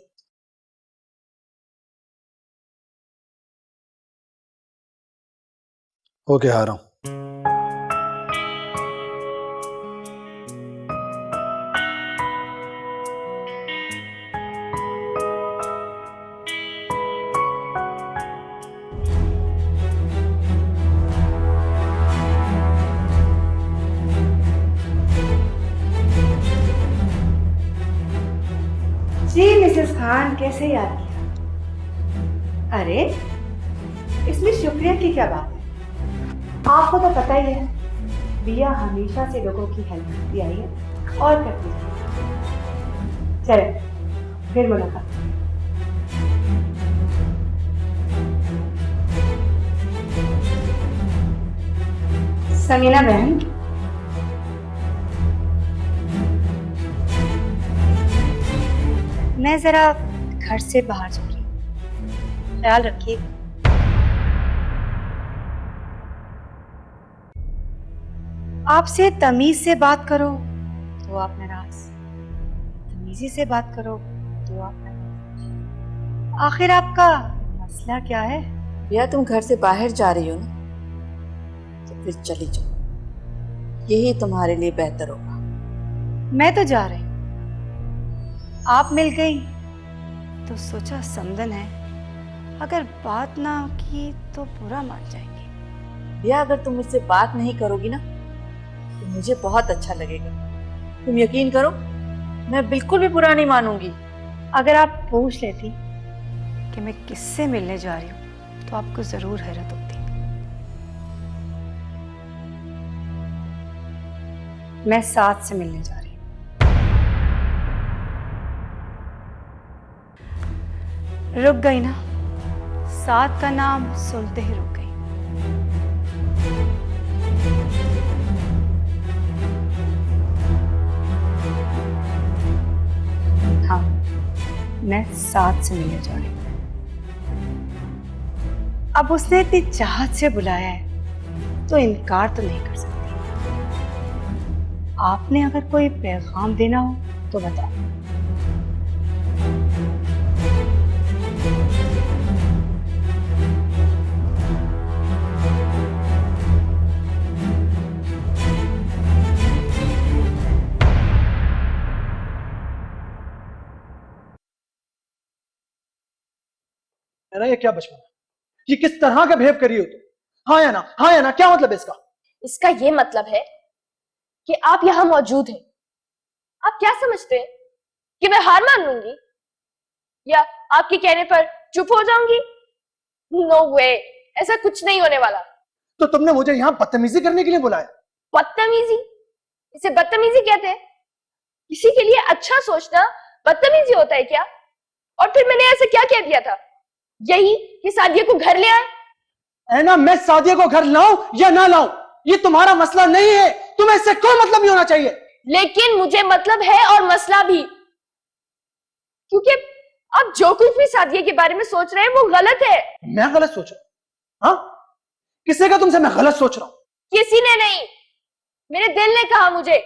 ओके, आ रहा हूं। जी मिसेस खान, कैसे याद किया? अरे इसमें शुक्रिया की क्या बात है? आपको तो पता ही है बिया हमेशा से लोगों की हेल्प करती आई है और करती है। चले फिर मुलाकात। समीना बहन, मैं जरा घर से बाहर जा रही हूँ, ख्याल रखिए। आपसे तमीज से बात करो तो आप नाराज, तमीजी से बात करो तो आप नाराज। आखिर आपका मसला क्या है? भैया तुम घर से बाहर जा रही हो ना, तो फिर चली जाओ, यही तुम्हारे लिए बेहतर होगा। मैं तो जा रही हूँ, आप मिल गई तो सोचा समदन है, अगर बात ना की तो बुरा मान जाएंगे। भैया अगर तुम मुझसे बात नहीं करोगी ना तो मुझे बहुत अच्छा लगेगा। तुम यकीन करो, मैं बिल्कुल भी बुरा नहीं मानूंगी। अगर आप पूछ लेती कि मैं किससे मिलने जा रही हूँ तो आपको जरूर हैरत होती। मैं साथ से मिलने जा रही हूँ। रुक गई ना, साथ का नाम सुनते ही रुक गई। हाँ, मैं साथ से मिलने जा रही हूँ। अब उसने इतनी चाहत से बुलाया है तो इनकार तो नहीं कर सकती। आपने अगर कोई पैगाम देना हो तो बताओ। है ना, ये क्या बचपन है? ये किस तरह का बिहेव करी हो तुम? हाँ या ना, हाँ या ना, क्या मतलब है इसका? इसका ये मतलब है कि आप यहाँ मौजूद हैं। आप क्या समझते हैं कि मैं हार मान लूंगी या आपके कहने पर चुप हो जाऊंगी? नो वे, ऐसा कुछ नहीं होने वाला। तो तुमने मुझे यहाँ बदतमीजी करने के लिए बुलाया? बदतमीजी? इसे बदतमीजी कहते हैं? किसी के लिए अच्छा सोचना बदतमीजी होता है क्या? और फिर मैंने ऐसा क्या कह दिया था? यही कि सादिया को घर ले आए? है ना, मैं सादिया को घर लाऊं या ना लाऊं ये तुम्हारा मसला नहीं है, तुम्हें इससे कोई मतलब नहीं होना चाहिए। लेकिन मुझे मतलब है और मसला भी, क्योंकि आप जो कुछ भी सादिया के बारे में सोच रहे हैं वो गलत है। मैं गलत सोच रहा हूं? हाँ, किसने कहा तुमसे मैं गलत सोच रहा हूं? किसी ने नहीं, मेरे दिल ने कहा मुझे,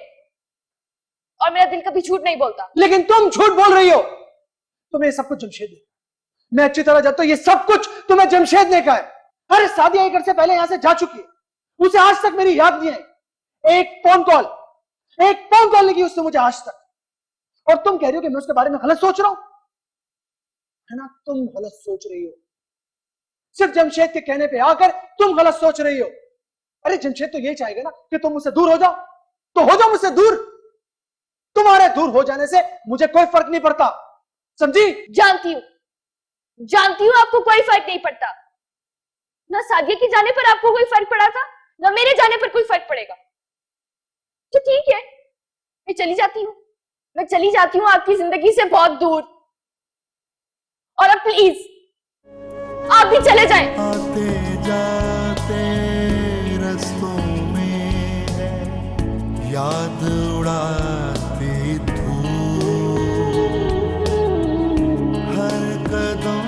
और मेरा दिल कभी झूठ नहीं बोलता। लेकिन तुम झूठ बोल रही हो। तुम्हें सब कुछ जमशेद ने, मैं अच्छी तरह जानता हूं ये सब कुछ तुम्हें जमशेद ने कहा है। अरे सादिया एक घर से पहले यहां से जा चुकी है, उसे आज तक मेरी याद नहीं है। एक फोन कॉल नहीं की उसने मुझे आज तक। और तुम कह रही हो कि मैं उसके बारे में गलत सोच रहा हूं? है ना, तुम गलत सोच रही हो। सिर्फ जमशेद के कहने पे आकर तुम गलत सोच रही हो। अरे जमशेद तो यही चाहेगा ना कि तुम मुझसे दूर हो जाओ, तो हो जाओ मुझसे दूर। तुम्हारे दूर हो जाने से मुझे कोई फर्क नहीं पड़ता, समझी? जानती हूं आपको कोई फर्क नहीं पड़ता। ना सादिया के जाने पर आपको कोई फर्क पड़ा था, ना मेरे जाने पर कोई फर्क पड़ेगा। तो ठीक है, मैं चली जाती हूँ, मैं चली जाती हूँ आपकी जिंदगी से बहुत दूर। और अब प्लीज आप भी चले जाएं। आते जाते रस्तों में है याद उड़ाती धूप, हर कदम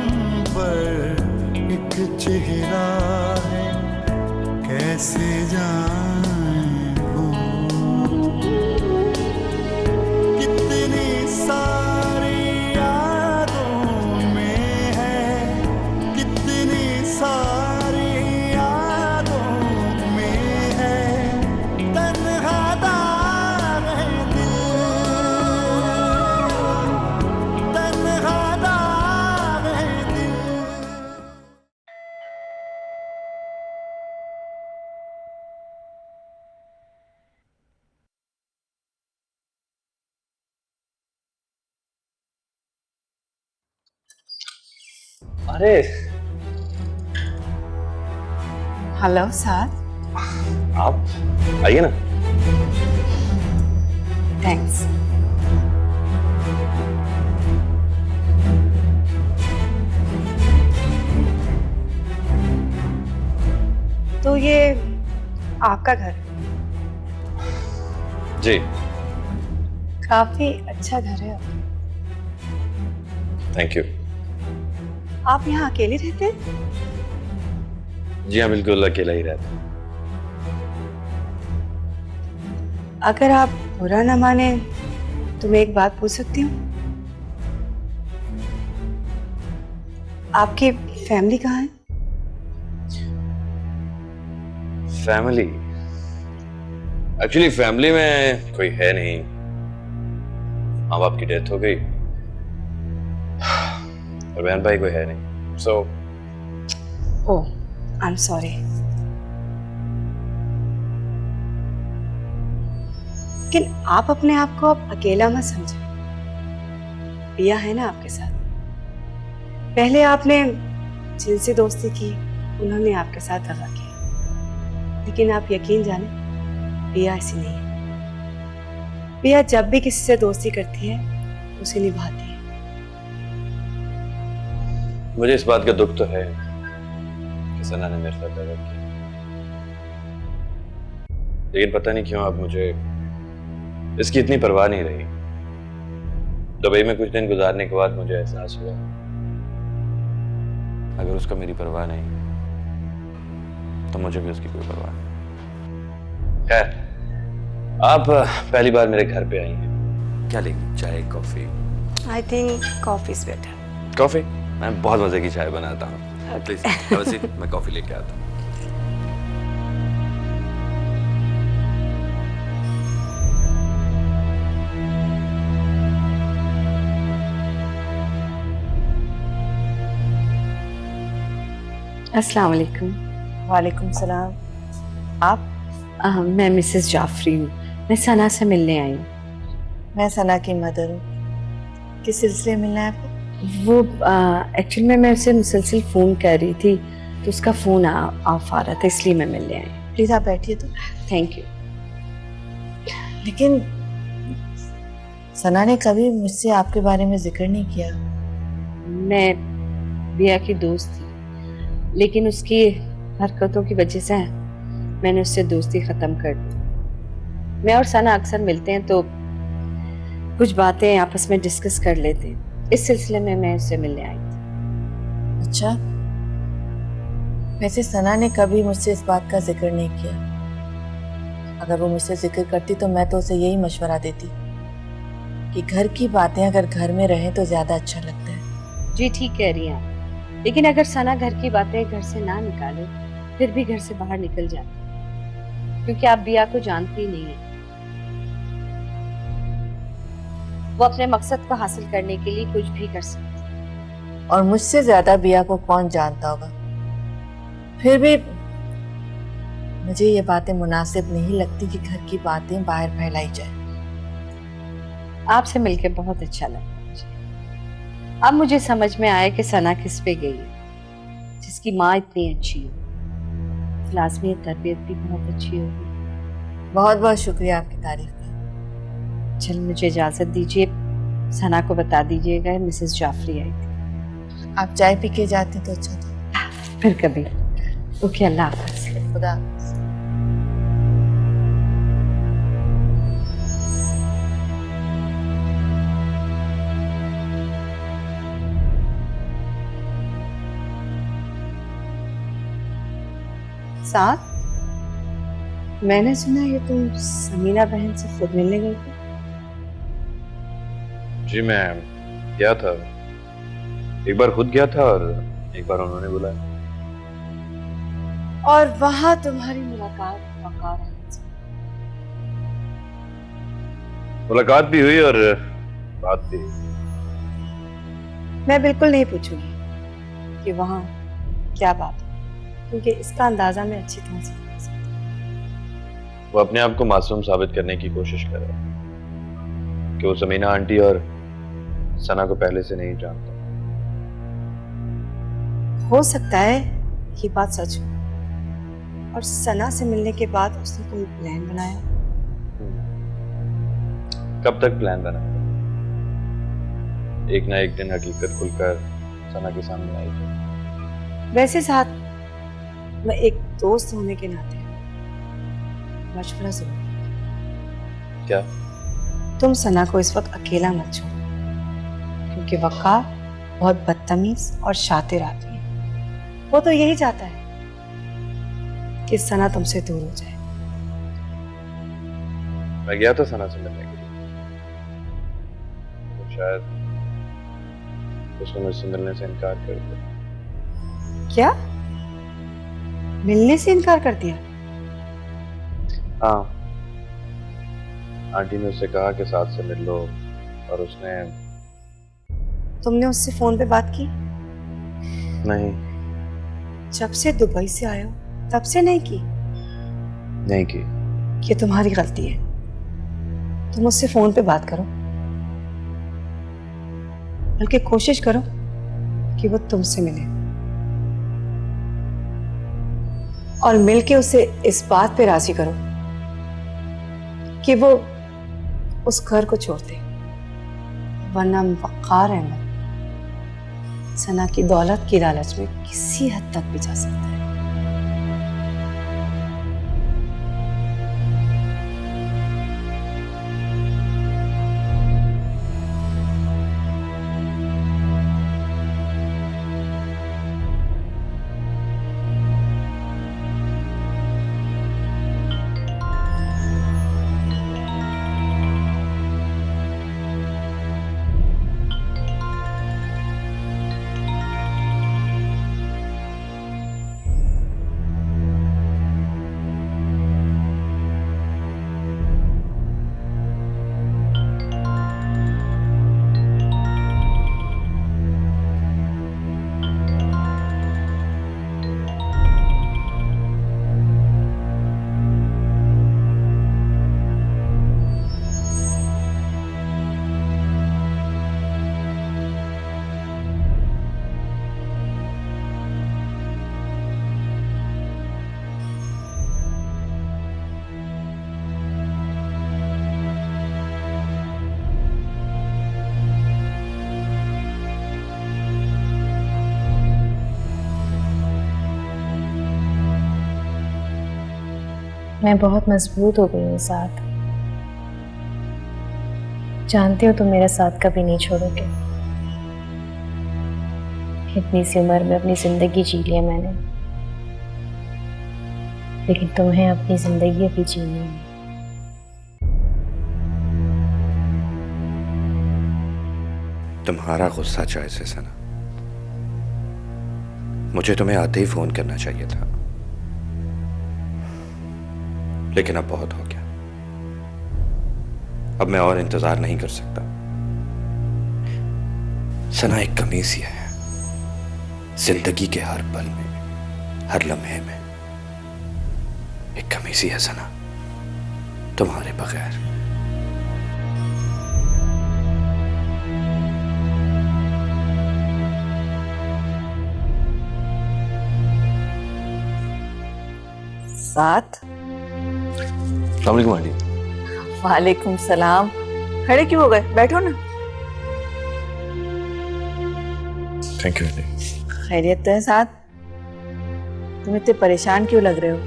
पर एक चेहरा है, कैसे जाएं भूल। कितनी सारी यादों में है, कितनी सारी यादों में है, तन्हा दाग है दिल, तन्हा दाग है दिल। अरे हेलो साथ। आप आइए ना। थैंक्स। तो ये आपका घर है? जी काफी अच्छा घर है। Thank you. आप यहाँ अकेले रहते हैं? जी हाँ, बिल्कुल अकेला ही रहता हूँ। अगर आप बुरा ना माने तो मैं एक बात पूछ सकती हूँ? आपकी फैमिली कहाँ है? फैमिली, एक्चुअली फैमिली में कोई है नहीं। माँ बाप की डेथ हो गई और बहन भाई कोई है नहीं। सो ओह, आई एम सॉरी। लेकिन आप अपने आप को अब अकेला मत समझो। पिया है ना आपके साथ। पहले आपने जिनसे दोस्ती की उन्होंने आपके साथ दगा किया, लेकिन आप यकीन जाने पिया ऐसी नहीं है। पिया जब भी किसी से दोस्ती करती है उसे निभाती है। मुझे इस बात का दुख तो है कि सना ने मेरे साथ दगा किया, लेकिन पता नहीं क्यों अब मुझे इसकी इतनी परवाह नहीं रही। दुबई में कुछ दिन गुजारने के बाद मुझे एहसास हुआ अगर उसका मेरी परवाह नहीं तो मुझे भी उसकी कोई परवाह नहीं। खैर, आप पहली बार मेरे घर पे आई हैं। क्या लेंगी, चाय coffee? I think coffee is better. Coffee? मैं बहुत मजे की चाय बनाता हूँ। प्लीज हैव अ सीट, मैं कॉफी लेके आता हूँ। अस्सलाम वालेकुम। वालेकुम सलाम। आप? मैं मिसेस जाफरी हूँ। मैं सना से मिलने आई हूँ। मैं सना की मदर हूँ। किस सिलसिले में मिलना है आपको? वो एक्चुअली मैं उसे मुसलसल फ़ोन कर रही थी तो उसका फ़ोन ऑफ आ रहा था, इसलिए मैं मिलने आई। प्लीज आप बैठिए तो। Thank you. लेकिन सना ने कभी मुझसे आपके बारे में जिक्र नहीं किया। मैं बिया की दोस्त थी, लेकिन उसकी हरकतों की वजह से मैंने उससे दोस्ती ख़त्म कर दी। मैं और सना अक्सर मिलते हैं तो कुछ बातें आपस में डिस्कस कर लेते हैं। इस सिलसिले में मैं उससे मिलने आई थी। अच्छा, वैसे सना ने कभी मुझसे इस बात का जिक्र नहीं किया। अगर वो मुझसे जिक्र करती तो मैं तो उसे यही मशवरा देती कि घर की बातें अगर घर में रहें तो ज्यादा अच्छा लगता है। जी ठीक कह रही हैं आप, लेकिन अगर सना घर की बातें घर से ना निकाले फिर भी घर से बाहर निकल जाती, क्योंकि आप बिया को जानती ही नहीं है। वो अपने मकसद को हासिल करने के लिए कुछ भी कर सकती है। और मुझसे ज्यादा बिया को कौन जानता होगा। फिर भी मुझे ये बातें मुनासिब नहीं लगती कि घर की बातें बाहर फैलाई जाए। आपसे मिलकर बहुत अच्छा लगा मुझे। अब मुझे समझ में आया कि सना किस पे गई है, जिसकी माँ इतनी अच्छी हो, लाजमी तरबियत भी बहुत अच्छी होगी। बहुत बहुत शुक्रिया आपकी तारीफ का। चल मुझे इजाजत दीजिए, सना को बता दीजिएगा मिसेस जाफरी आई थी। आप चाय पी के जाते तो अच्छा था। फिर कभी। ओके, अल्लाह हाफ़िज़। खुदा। साथ मैंने सुना ये तुम समीना बहन से खुद मिलने गई थी। जी मैं गया था, एक बार खुद गया था और एक बार उन्होंने बुलाया। और वहां तुम्हारी मुलाकात वकार अहमद से। मुलाकात भी हुई और बात भी। मैं बिल्कुल नहीं पूछूंगी कि वहां क्या बात है, क्योंकि इसका अंदाजा मैं अच्छी तरह से कर सकती हूँ। वो अपने आप को मासूम साबित करने की कोशिश कर रहा है कि वो समीना आंटी और सना को पहले से नहीं जानता। हो सकता है ये बात सच हो और सना से मिलने के बाद उसने कोई प्लान बनाया। कब तक प्लान बना? एक ना एक दिन हकीकत खुलकर सना के सामने आएगी। वैसे साथ मैं एक दोस्त होने के नाते मशवरा जरूर। क्या? तुम सना को इस वक्त अकेला मत छोड़ो, क्योंकि वकार बहुत बदतमीज और शातिर आदमी है। वो तो यही चाहता है कि सना तुमसे दूर हो जाए। मैं गया था सना से मिलने के लिए, तो शायद उसने मुझसे मिलने से इनकार कर दिया। क्या? मिलने से इनकार कर दिया? हाँ, आंटी ने उससे कहा कि साथ से मिल लो और उसने। तुमने उससे फोन पे बात की? नहीं। जब से दुबई से आए हो तब से नहीं की? नहीं की। ये तुम्हारी गलती है। तुम उससे फोन पे बात करो, बल्कि कोशिश करो कि वो तुमसे मिले और मिलके उसे इस बात पे राजी करो कि वो उस घर को छोड़ दे, वरना वकार अहमद सना की दौलत की लालच में किसी हद तक भी जा सकता है। मैं बहुत मजबूत हो गई हूँ साथ। जानती हो तुम मेरा साथ कभी नहीं छोड़ोगे। इतनी सी उम्र में अपनी जिंदगी जी ली है मैंने, लेकिन तुम्हें अपनी जिंदगी अभी जीनी है। तुम्हारा गुस्सा जायज़ है सना, मुझे तुम्हें आते ही फोन करना चाहिए था, लेकिन अब बहुत हो गया। अब मैं और इंतजार नहीं कर सकता। सना एक कमीज़ है, जिंदगी के हर पल में, हर लम्हे में एक कमीज़ है सना, तुम्हारे बगैर। साथ। अस्सलाम वालेकुम आंटी। वालेकुम सलाम। खड़े क्यों हो गए? बैठो ना। Thank you. खैरियत तो है साथ? तुम इतने परेशान क्यों लग रहे हो?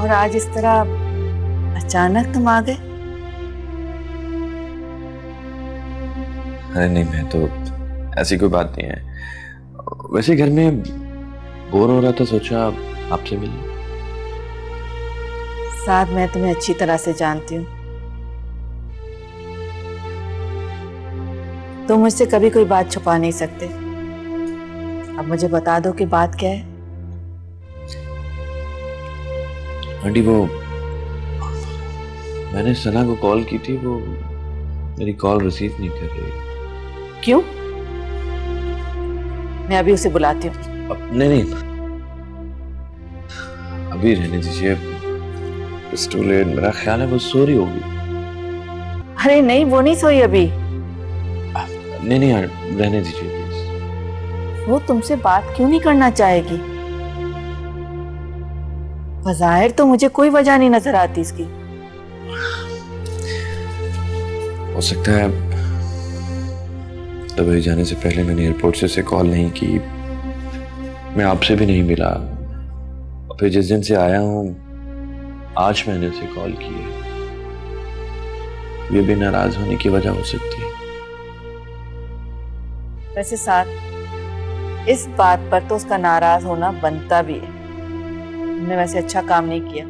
और आज इस तरह अचानक तुम आ गए? अरे नहीं, मैं तो ऐसी कोई बात नहीं है। वैसे घर में बोर हो रहा था, सोचा आपसे मिलूं। साथ मैं तुम्हें अच्छी तरह से जानती हूँ। तुम मुझसे कभी कोई बात छुपा नहीं सकते। अब मुझे बता दो कि बात क्या है। आंटी, वो मैंने सना को कॉल की थी, वो मेरी कॉल रिसीव नहीं कर रही। क्यों? मैं अभी उसे बुलाती हूँ। नहीं, अभी रहने दीजिए। It's too late। मेरा ख्याल है वो सो रही होगी। अरे नहीं, वो नहीं सोई अभी। नहीं, रहने दीजिए प्लीज। वो तुमसे बात क्यों नहीं करना चाहेगी? बज़ाहिर तो मुझे कोई वजह नहीं नजर आती इसकी। हो सकता है दुबई जाने से पहले मैंने एयरपोर्ट से उसे कॉल नहीं की, मैं आपसे भी नहीं मिला, और फिर जिस दिन से आया हूं आज मैंने उसे कॉल की है। ये भी नाराज होने की वजह हो सकती है। वैसे साथ इस बात पर तो उसका नाराज होना बनता भी है। तुमने वैसे अच्छा काम नहीं किया।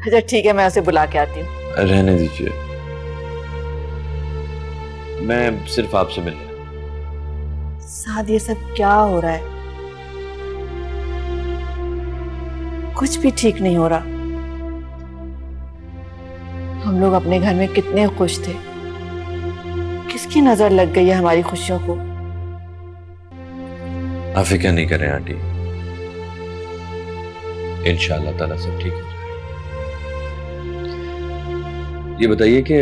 अच्छा ठीक है, मैं उसे बुला के आती हूँ। रहने दीजिए, मैं सिर्फ आपसे मिलने। साथ ये सब क्या हो रहा है? कुछ भी ठीक नहीं हो रहा। हम लोग अपने घर में कितने खुश थे। किसकी नजर लग गई है हमारी खुशियों को? आप फिक्र नहीं करें आंटी, इंशाअल्लाह ताला सब ठीक हो जाएगा। ये बताइए कि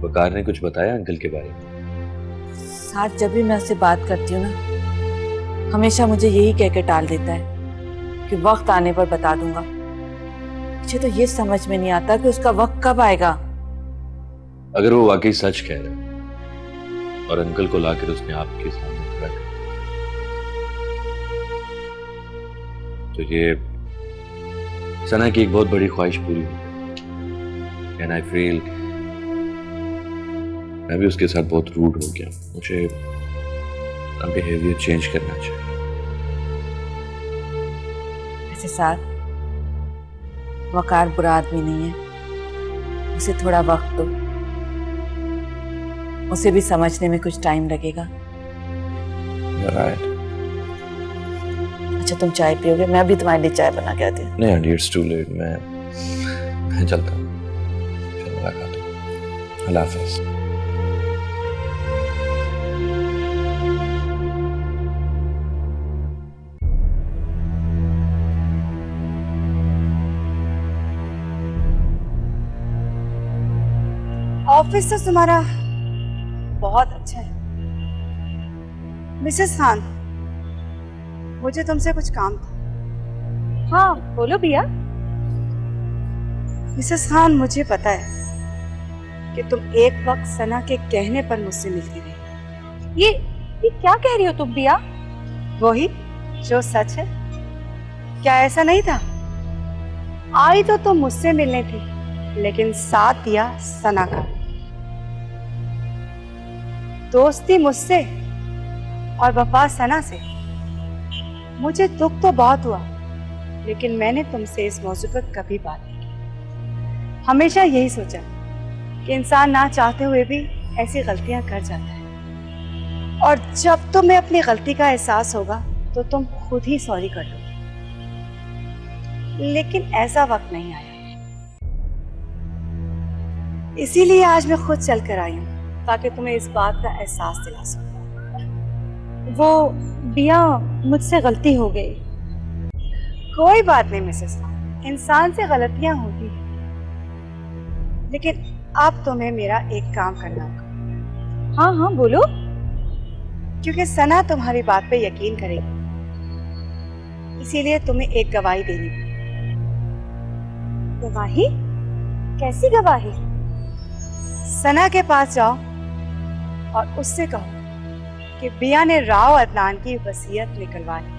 वकार ने कुछ बताया अंकल के बारे में? साथ जब भी मैं उससे बात करती हूँ ना, हमेशा मुझे यही कह के टाल देता है कि वक्त आने पर बता दूंगा। मुझे तो ये समझ में नहीं आता कि उसका वक्त कब आएगा। अगर वो वाकई सच कह रहा है और अंकल को लाकर उसने आपके सामने खड़ा कर दिया, तो ये सना की एक बहुत बड़ी ख्वाहिश पूरी हो। एंड आई फील मैं भी उसके साथ बहुत रूड हो गया। मुझे अपना बिहेवियर चेंज करना चाहिए। ऐसे साथ वकार बुरा आदमी नहीं है। उसे थोड़ा वक्त दो, उसे भी समझने में कुछ टाइम लगेगा। राइट। अच्छा तुम चाय पियोगे? मैं भी तुम्हारे लिए चाय बना के आती हूँ। नहीं आंटी, इट्स टू लेट। मैं चलता हूँ, फिर मुलाकात होगी। अल्लाह हाफिज़। ऑफिस तो तुम्हारा बहुत अच्छा है। मिसेस खान, मुझे तुमसे कुछ काम था। हाँ बोलो भैया। मिसेस खान, मुझे पता है कि तुम एक वक्त सना के कहने पर मुझसे मिलती रही। ये क्या कह रही हो तुम भैया? वही जो सच है। क्या ऐसा नहीं था? आई तो तुम मुझसे मिलने थी, लेकिन साथ दिया सना का। दोस्ती मुझसे और वफा सना से। मुझे दुख तो बहुत हुआ, लेकिन मैंने तुमसे इस मौजू पर कभी बात नहीं की। हमेशा यही सोचा कि इंसान ना चाहते हुए भी ऐसी गलतियां कर जाता है, और जब तुम्हें अपनी गलती का एहसास होगा तो तुम खुद ही सॉरी कर लो। लेकिन ऐसा वक्त नहीं आया, इसीलिए आज मैं खुद चल कर आई हूँ ताकि तुम्हें इस बात का एहसास दिला सकूं। वो भैया मुझसे गलती हो गई। कोई बात नहीं मिसेस खान, इंसान से गलतियां होती हैं, लेकिन अब तुम्हें मेरा एक काम करना होगा। हाँ हाँ बोलो। क्योंकि सना तुम्हारी बात पे यकीन करेगी, इसीलिए तुम्हें एक गवाही देनी होगी। गवाही? कैसी गवाही? सना के पास जाओ और उससे कहो कि बिया ने राव अदनान की वसीयत निकलवा ली,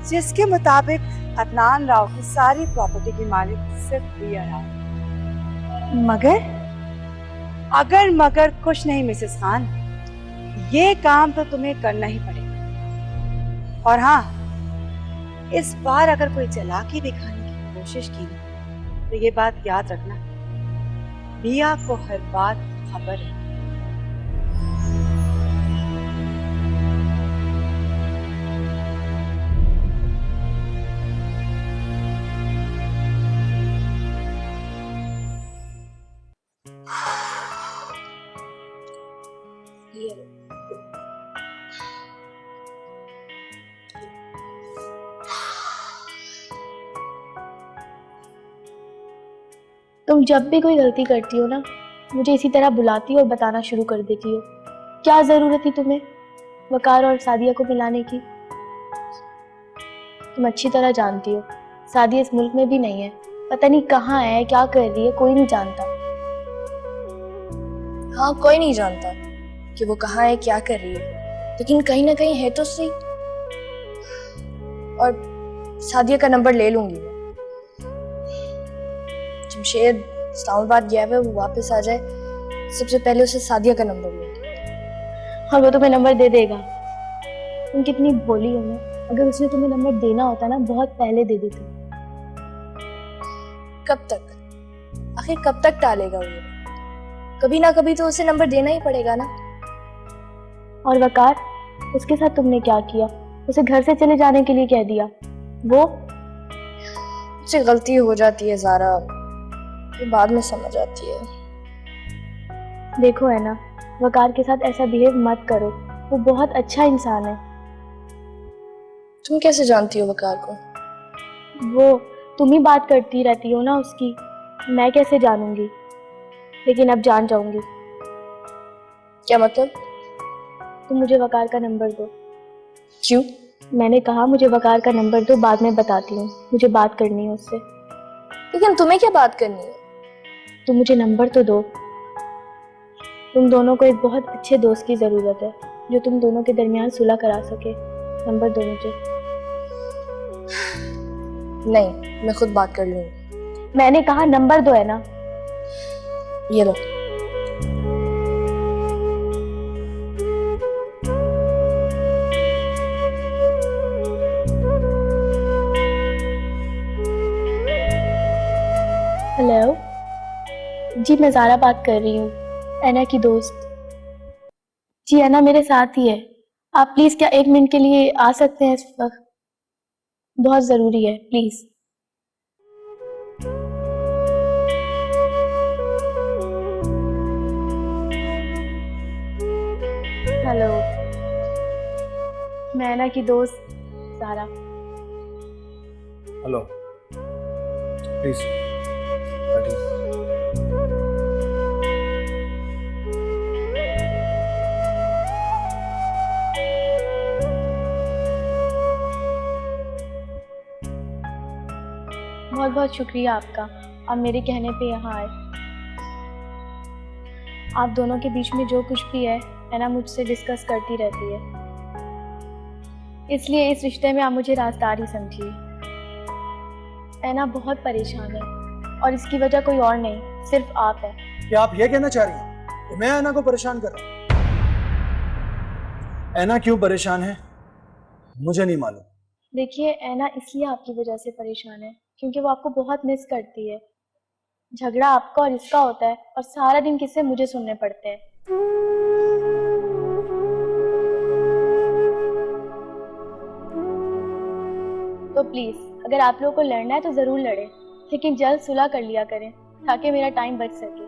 जिसके मुताबिक अदनान राव की सारी प्रॉपर्टी की मालिक सिर्फ बिया राव। अगर मगर कुछ नहीं मिसेस खान, ये काम तो तुम्हें करना ही पड़ेगा। और हाँ, इस बार अगर कोई चालाकी दिखाने की कोशिश की तो ये बात याद रखना, बिया को हर बात खबर है। तुम जब भी कोई गलती करती हो ना, मुझे इसी तरह बुलाती हो और बताना शुरू कर देती हो। क्या जरूरत थी तुम्हें वकार और सादिया को मिलाने की? तुम अच्छी तरह जानती हो सादिया इस मुल्क में भी नहीं है, पता नहीं कहाँ है, क्या कर रही है, कोई नहीं जानता। हाँ, कोई नहीं जानता कि वो कहाँ है, क्या कर रही है, लेकिन कहीं ना कहीं है तो सही। और सादिया का नंबर ले लूंगी मैं। जमशेद इस्लामाबाद गया है, वो वापस आ जाए, सबसे पहले उसे सादिया का नंबर लूंगी। और वो तुम्हें नंबर दे देगा। तुम कितनी भोली हो ना, अगर उसने तुम्हें नंबर देना होता ना बहुत पहले दे देती। कब तक, आखिर कब तक टालेगा वो? कभी ना कभी तो उसे नंबर देना ही पड़ेगा ना। और वकार, उसके साथ तुमने क्या किया? उसे घर से चले जाने के लिए कह दिया। वो मुझसे गलती हो जाती है ज़ारा, ये बाद में समझ आती है। देखो है ना, वकार के साथ ऐसा बिहेव मत करो, वो बहुत अच्छा इंसान है। तुम कैसे जानती हो वकार को? वो तुम ही बात करती रहती हो ना उसकी, मैं कैसे जानूंगी? लेकिन अब जान जाऊंगी। क्या मतलब? तुम मुझे वकार का नंबर दो। क्यों? मैंने कहा मुझे वकार का नंबर दो, बाद में बताती हूँ, मुझे बात करनी है उससे। लेकिन तुम्हें क्या बात करनी है? तुम मुझे नंबर तो दो। तुम दोनों को एक बहुत अच्छे दोस्त की जरूरत है, जो तुम दोनों के दरमियान सुलह करा सके। नंबर दो मुझे। नहीं, मैं खुद बात कर लूंगी। मैंने कहा नंबर दो है ना। ये लो। हेलो जी, मैं ज़ारा बात कर रही हूँ, ऐना की दोस्त। जी ऐना मेरे साथ ही है। आप प्लीज़ क्या 1 मिनट के लिए आ सकते हैं इस वक्त? बहुत ज़रूरी है, प्लीज़। हेलो, मैं ऐना की दोस्त ज़ारा। हेलो, प्लीज बैठिए। बहुत बहुत शुक्रिया आपका, आप मेरे कहने पे यहाँ आए। आप दोनों के बीच में जो कुछ भी है ऐना मुझसे डिस्कस करती रहती है, इसलिए इस रिश्ते में आप मुझे राजदार ही समझिए। ऐना बहुत परेशान है और इसकी वजह कोई और नहीं, सिर्फ आप है। क्या आप ये कहना चाह रही हैं कि मैं ऐना को परेशान कर रहा हूं? ऐना क्यों परेशान है मुझे नहीं मालूम। देखिए, ऐना इसलिए आपकी वजह से परेशान है क्योंकि वो आपको बहुत मिस करती है। झगड़ा आपका और इसका होता है और सारा दिन किस्से मुझे सुनने पड़ते हैं। तो प्लीज, अगर आप लोगों को लड़ना है तो जरूर लड़े, लेकिन जल्द सुलह कर लिया करें ताकि मेरा टाइम बच सके।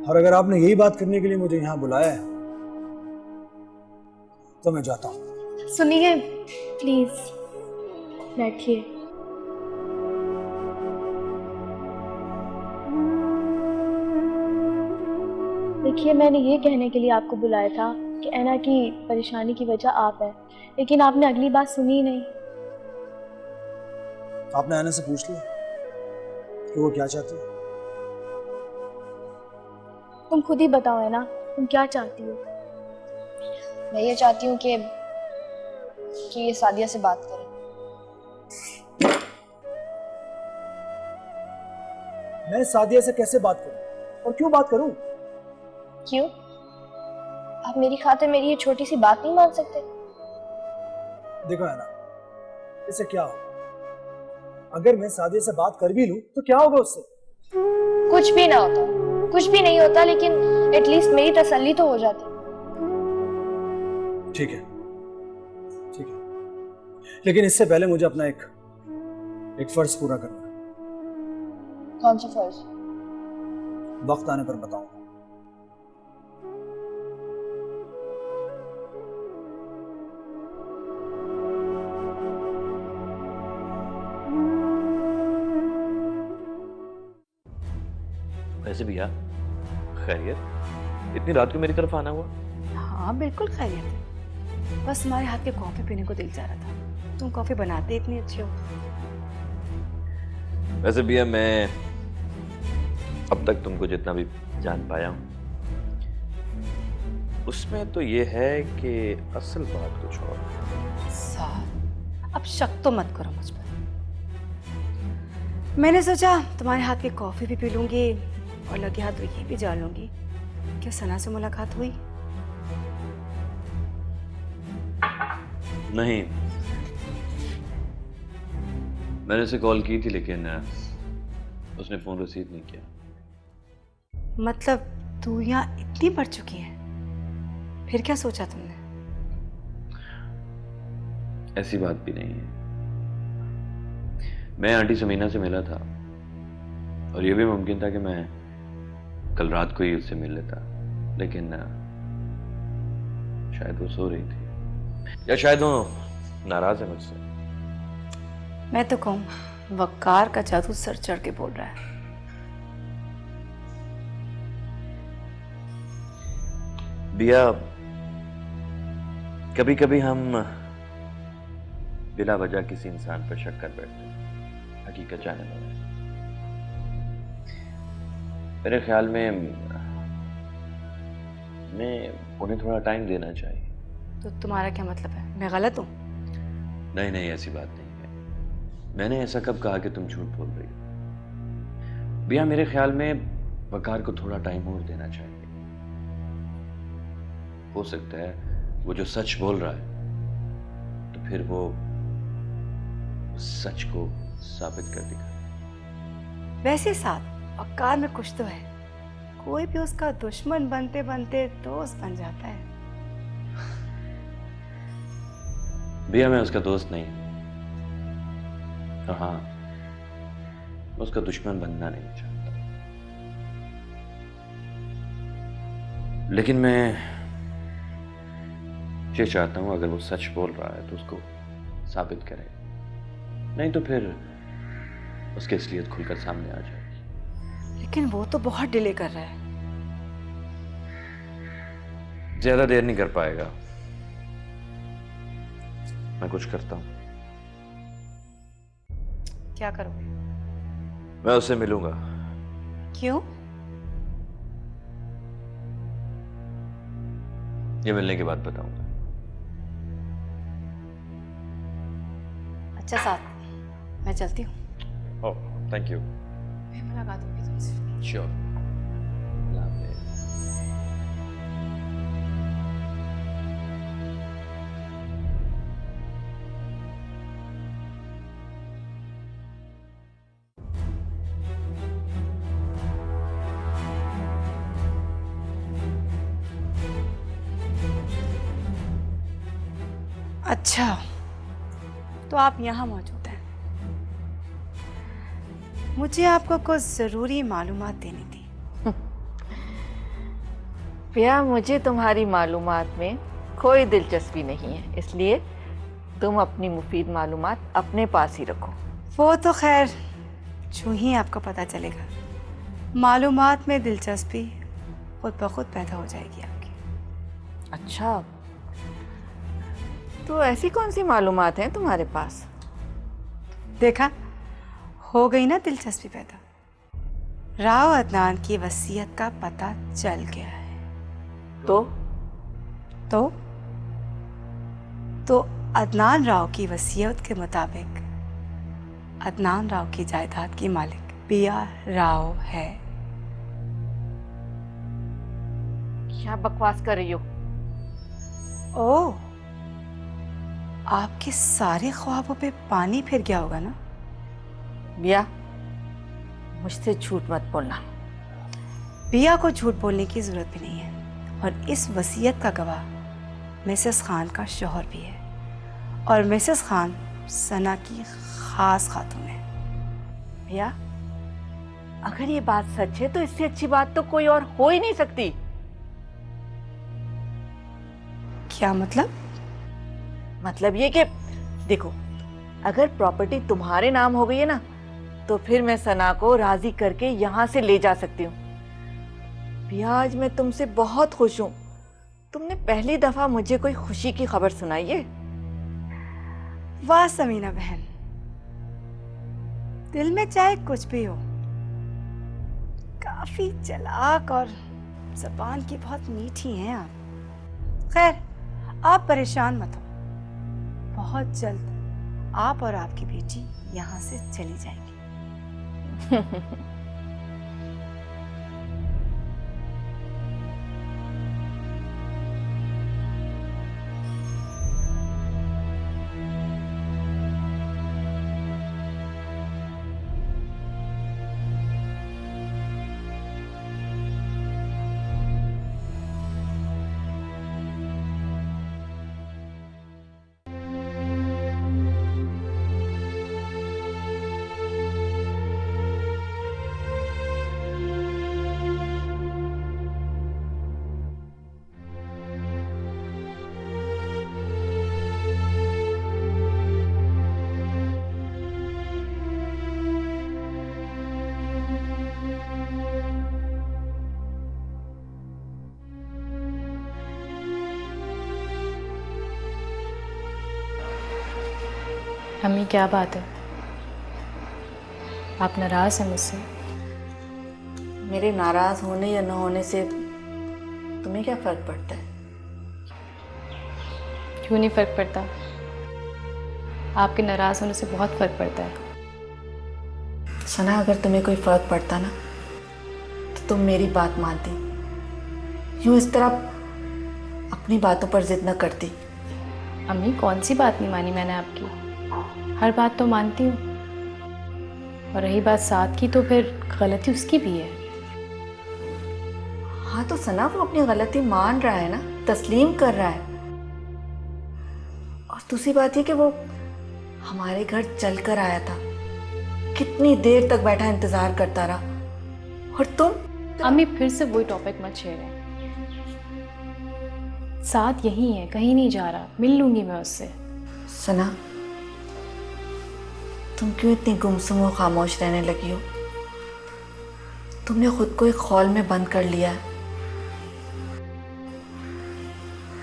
और अगर आपने यही बात करने के लिए मुझे यहाँ बुलाया है तो मैं जाता हूँ। सुनिए प्लीज, बैठिए। देखिए, मैंने ये कहने के लिए आपको बुलाया था कि ऐना की परेशानी की वजह आप है, लेकिन आपने अगली बात सुनी ही नहीं। आपने ऐना से पूछ लिया कि वो क्या चाहती है? तुम खुद ही बताओ है ना, तुम क्या चाहती हो? मैं ये चाहती हूँ कि ये सादिया से बात करें। मैं सादिया से कैसे बात करूं और क्यों बात करूं? क्यों? आप मेरी खातिर मेरी ये छोटी सी बात नहीं मान सकते? देखो है ना, इससे क्या होगा? अगर मैं सादिया से बात कर भी लूं तो क्या होगा उससे? कुछ भी ना होता, कुछ भी नहीं होता, लेकिन एटलीस्ट मेरी तसल्ली तो हो जाती। ठीक है, ठीक है, लेकिन इससे पहले मुझे अपना एक फर्ज पूरा करना है। कौन सा फर्ज? वक्त आने पर बताऊंगा। वैसे भैया खैरियत, इतनी रात को मेरी तरफ आना हुआ? हाँ बिल्कुल खैरियत है, बस तुम्हारे हाथ के कॉफी पीने को दिल चाह रहा था। तुम कॉफी बनाते इतनी अच्छी हो। वैसे भैया मैं अब तक तुमको जितना भी जान पाया हूं, उसमें तो ये है कि असल बात कुछ और है। साथ अब शक तो मत करो मुझ पर। मैंने सोचा तुम्हारे हाथ की कॉफी भी पी लूंगी और लगे हाथ ये भी जान लूंगी। क्या सना से मुलाकात हुई? नहीं, मैंने उसे कॉल की थी लेकिन उसने फोन रिसीव नहीं किया। मतलब तू यहाँ इतनी बढ़ चुकी है, फिर क्या सोचा तुमने? ऐसी बात भी नहीं है। मैं आंटी समीना से मिला था और ये भी मुमकिन था कि मैं कल रात को ही उससे मिल लेता, लेकिन शायद वो सो रही थी या शायद वो नाराज है मुझसे। मैं तो कहूँ वकार का जादू सर चढ़ के बोल रहा है। बिया, कभी कभी हम बिला वजह किसी इंसान पर शक कर बैठते हैं, हकीकत जाने वाले। मेरे ख्याल में मैं उन्हें थोड़ा टाइम देना चाहिए। तो तुम्हारा क्या मतलब है? मैं गलत हूँ? नहीं नहीं, ऐसी बात नहीं है। मैंने ऐसा कब कहा कि तुम झूठ बोल रही हो? बिया, मेरे ख्याल में वकार को थोड़ा टाइम और देना चाहिए। हो सकता है वो जो सच बोल रहा है तो फिर वो सच को साबित कर दिखा। वैसे साथ वकार में कुछ तो है, कोई भी उसका दुश्मन बनते बनते दोस्त बन जाता है। भैया, मैं उसका दोस्त नहीं, हाँ मैं उसका दुश्मन बनना नहीं चाहता, लेकिन मैं ये चाहता हूं अगर वो सच बोल रहा है तो उसको साबित करे, नहीं तो फिर उसकी असलियत खुलकर सामने आ जाएगी। लेकिन वो तो बहुत डिले कर रहा है। ज्यादा देर नहीं कर पाएगा, मैं कुछ करता हूं। क्या करोगे? मैं उससे मिलूंगा। क्यों? ये मिलने के बाद बताऊंगा। अच्छा साथ मैं चलती हूँ। ओह, थैंक यू। मैं मुलाकात होगी तुमसे। श्योर। अच्छा, तो आप यहाँ मौजूद हैं। मुझे आपको कुछ जरूरी मालूमात देनी थी। प्रिया, मुझे तुम्हारी मालूमात में कोई दिलचस्पी नहीं है, इसलिए तुम अपनी मुफीद मालूमात अपने पास ही रखो। वो तो खैर जो ही आपको पता चलेगा, मालूमात में दिलचस्पी खुद ब खुद पैदा हो जाएगी आपकी। अच्छा, तो ऐसी कौन सी मालूमात हैं तुम्हारे पास? देखा, हो गई ना दिलचस्पी पैदा। राव अदनान की वसीयत का पता चल गया है। तो तो अदनान राव की वसीयत के मुताबिक अदनान राव की जायदाद की मालिक पिया राव है। क्या बकवास कर रही हो? ओह, आपके सारे ख्वाबों पे पानी फिर गया होगा ना? बिया, मुझसे झूठ मत बोलना। पिया को झूठ बोलने की जरूरत भी नहीं है और इस वसीयत का गवाह मिसेस खान का शौहर भी है और मिसेस खान सना की खास खातून है। बिया, अगर ये बात सच है तो इससे अच्छी बात तो कोई और हो ही नहीं सकती। क्या मतलब? मतलब ये कि देखो, अगर प्रॉपर्टी तुम्हारे नाम हो गई है ना, तो फिर मैं सना को राजी करके यहाँ से ले जा सकती हूँ। बिया, आज मैं तुमसे बहुत खुश हूँ। तुमने पहली दफा मुझे कोई खुशी की खबर सुनाई है। वाह समीना बहन, दिल में चाहे कुछ भी हो, काफी चालाक और जबान की बहुत मीठी हैं आप। खैर, आप परेशान मत हो, बहुत जल्द आप और आपकी बेटी यहाँ से चली जाएंगी। अम्मी, क्या बात है? आप नाराज हैं मुझसे? मेरे नाराज होने या न होने से तुम्हें क्या फर्क पड़ता है? क्यों नहीं फर्क पड़ता? आपके नाराज होने से बहुत फर्क पड़ता है। सना, अगर तुम्हें कोई फर्क पड़ता ना तो तुम मेरी बात मानती, यूं इस तरह अपनी बातों पर जिद न करती। अम्मी, कौन सी बात नहीं मानी मैंने आपकी? हर बात तो मानती हूँ। और रही बात साथ की, तो फिर गलती उसकी भी है। हाँ, तो सना वो अपनी गलती मान रहा है ना, तस्लीम कर रहा है। और दूसरी बात ये कि वो हमारे घर चल कर आया था, कितनी देर तक बैठा इंतजार करता रहा। और तुम? अम्मी, फिर से वही टॉपिक मत छेड़े। साथ यही है, कहीं नहीं जा रहा। मिल लूंगी मैं उससे। सना, तुम क्यों इतनी गुमसुम और खामोश रहने लगी हो? तुमने खुद को एक खौल में बंद कर लिया है।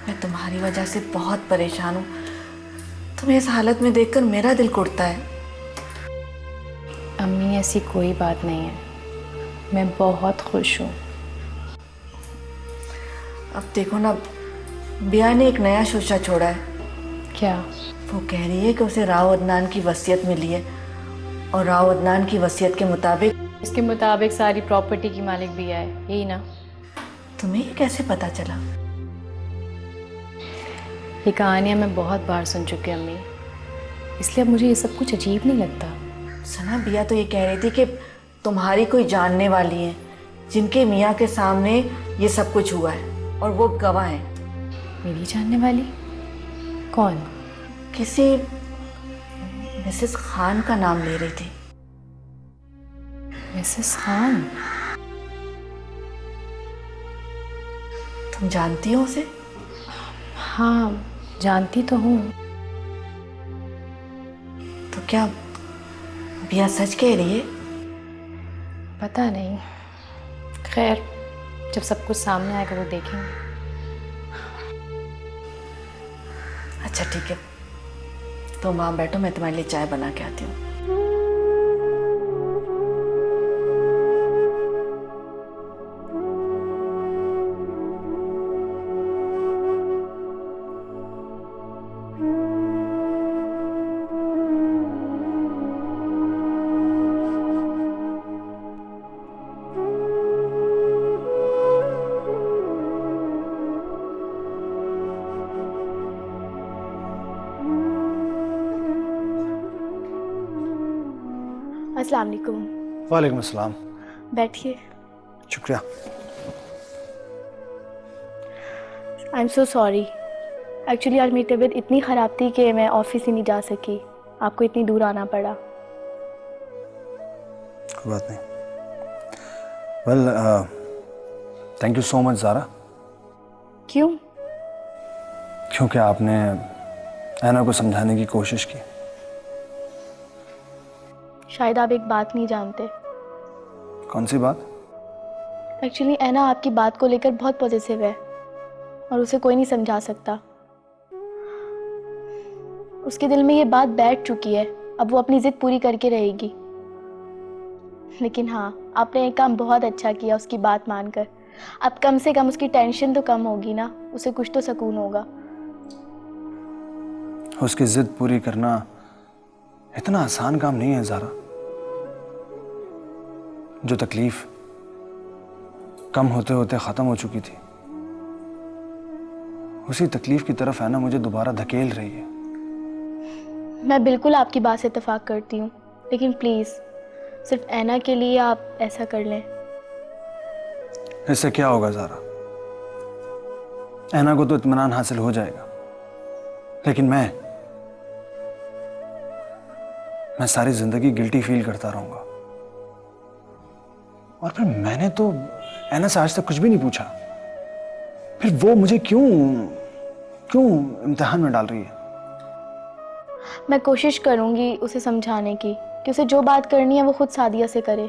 मैं तुम्हारी वजह से बहुत परेशान हूँ। तुम्हें इस हालत में देखकर मेरा दिल कुड़ता है। अम्मी, ऐसी कोई बात नहीं है। मैं बहुत खुश हूँ। अब देखो ना, बिया ने एक नया शोशा छोड़ा है। क्या? वो कह रही है कि उसे राव अदनान की वसीयत मिली है और राव अदनान की वसीयत के मुताबिक इसके मुताबिक सारी प्रॉपर्टी की मालिक भी है, यही ना? तुम्हें ये कैसे पता चला? ये कहानियाँ मैं बहुत बार सुन चुकी हूँ अम्मी, इसलिए अब मुझे ये सब कुछ अजीब नहीं लगता। सना, बिया तो ये कह रही थी कि तुम्हारी कोई जानने वाली है जिनके मियाँ के सामने ये सब कुछ हुआ है और वो गवाह है। मेरी जानने वाली? कौन? किसी मिसेस खान का नाम ले रही थी। मिसेस खान? तुम जानती हो उसे? हाँ, जानती तो हूँ। तो क्या बिया सच कह रही है? पता नहीं, खैर जब सब कुछ सामने आएगा वो देखेंगे। अच्छा ठीक है, तुम वहां बैठो, मैं तुम्हारे लिए चाय बना के आती हूँ। अस्सलाम वालेकुम। वालेकुम अस्सलाम। बैठिए। शुक्रिया। I am so sorry. Actually आज मेरी तबीयत इतनी ख़राब थी कि मैं ऑफिस ही नहीं जा सकी। आपको इतनी दूर आना पड़ा। कोई बात नहीं। Well, thank you so much Zara. क्यों? क्योंकि आपने ऐना को समझाने की कोशिश की। शायद आप एक बात नहीं जानते। कौन सी बात? एक्चुअली ऐना आपकी बात को लेकर बहुत पॉजिटिव है और उसे कोई नहीं समझा सकता। उसके दिल में ये बात बैठ चुकी है। अब वो अपनी जिद पूरी करके रहेगी। लेकिन हाँ, आपने एक काम बहुत अच्छा किया उसकी बात मानकर। अब कम से कम उसकी टेंशन तो कम होगी ना, उसे कुछ तो सुकून होगा। उसकी जिद पूरी करना इतना आसान काम नहीं है ज़ारा। जो तकलीफ कम होते होते ख़त्म हो चुकी थी, उसी तकलीफ की तरफ ऐना मुझे दोबारा धकेल रही है। मैं बिल्कुल आपकी बात से इत्तेफाक करती हूँ, लेकिन प्लीज़ सिर्फ ऐना के लिए आप ऐसा कर लें। इससे क्या होगा ज़ारा? ऐना को तो इत्मीनान हासिल हो जाएगा, लेकिन मैं सारी जिंदगी गिल्टी फील करता रहूंगा। और फिर मैंने तो ऐना से आज तक कुछ भी नहीं पूछा, फिर वो मुझे क्यों इम्तिहान में डाल रही है? मैं कोशिश करूंगी उसे समझाने की कि उसे जो बात करनी है वो खुद सादिया से करे।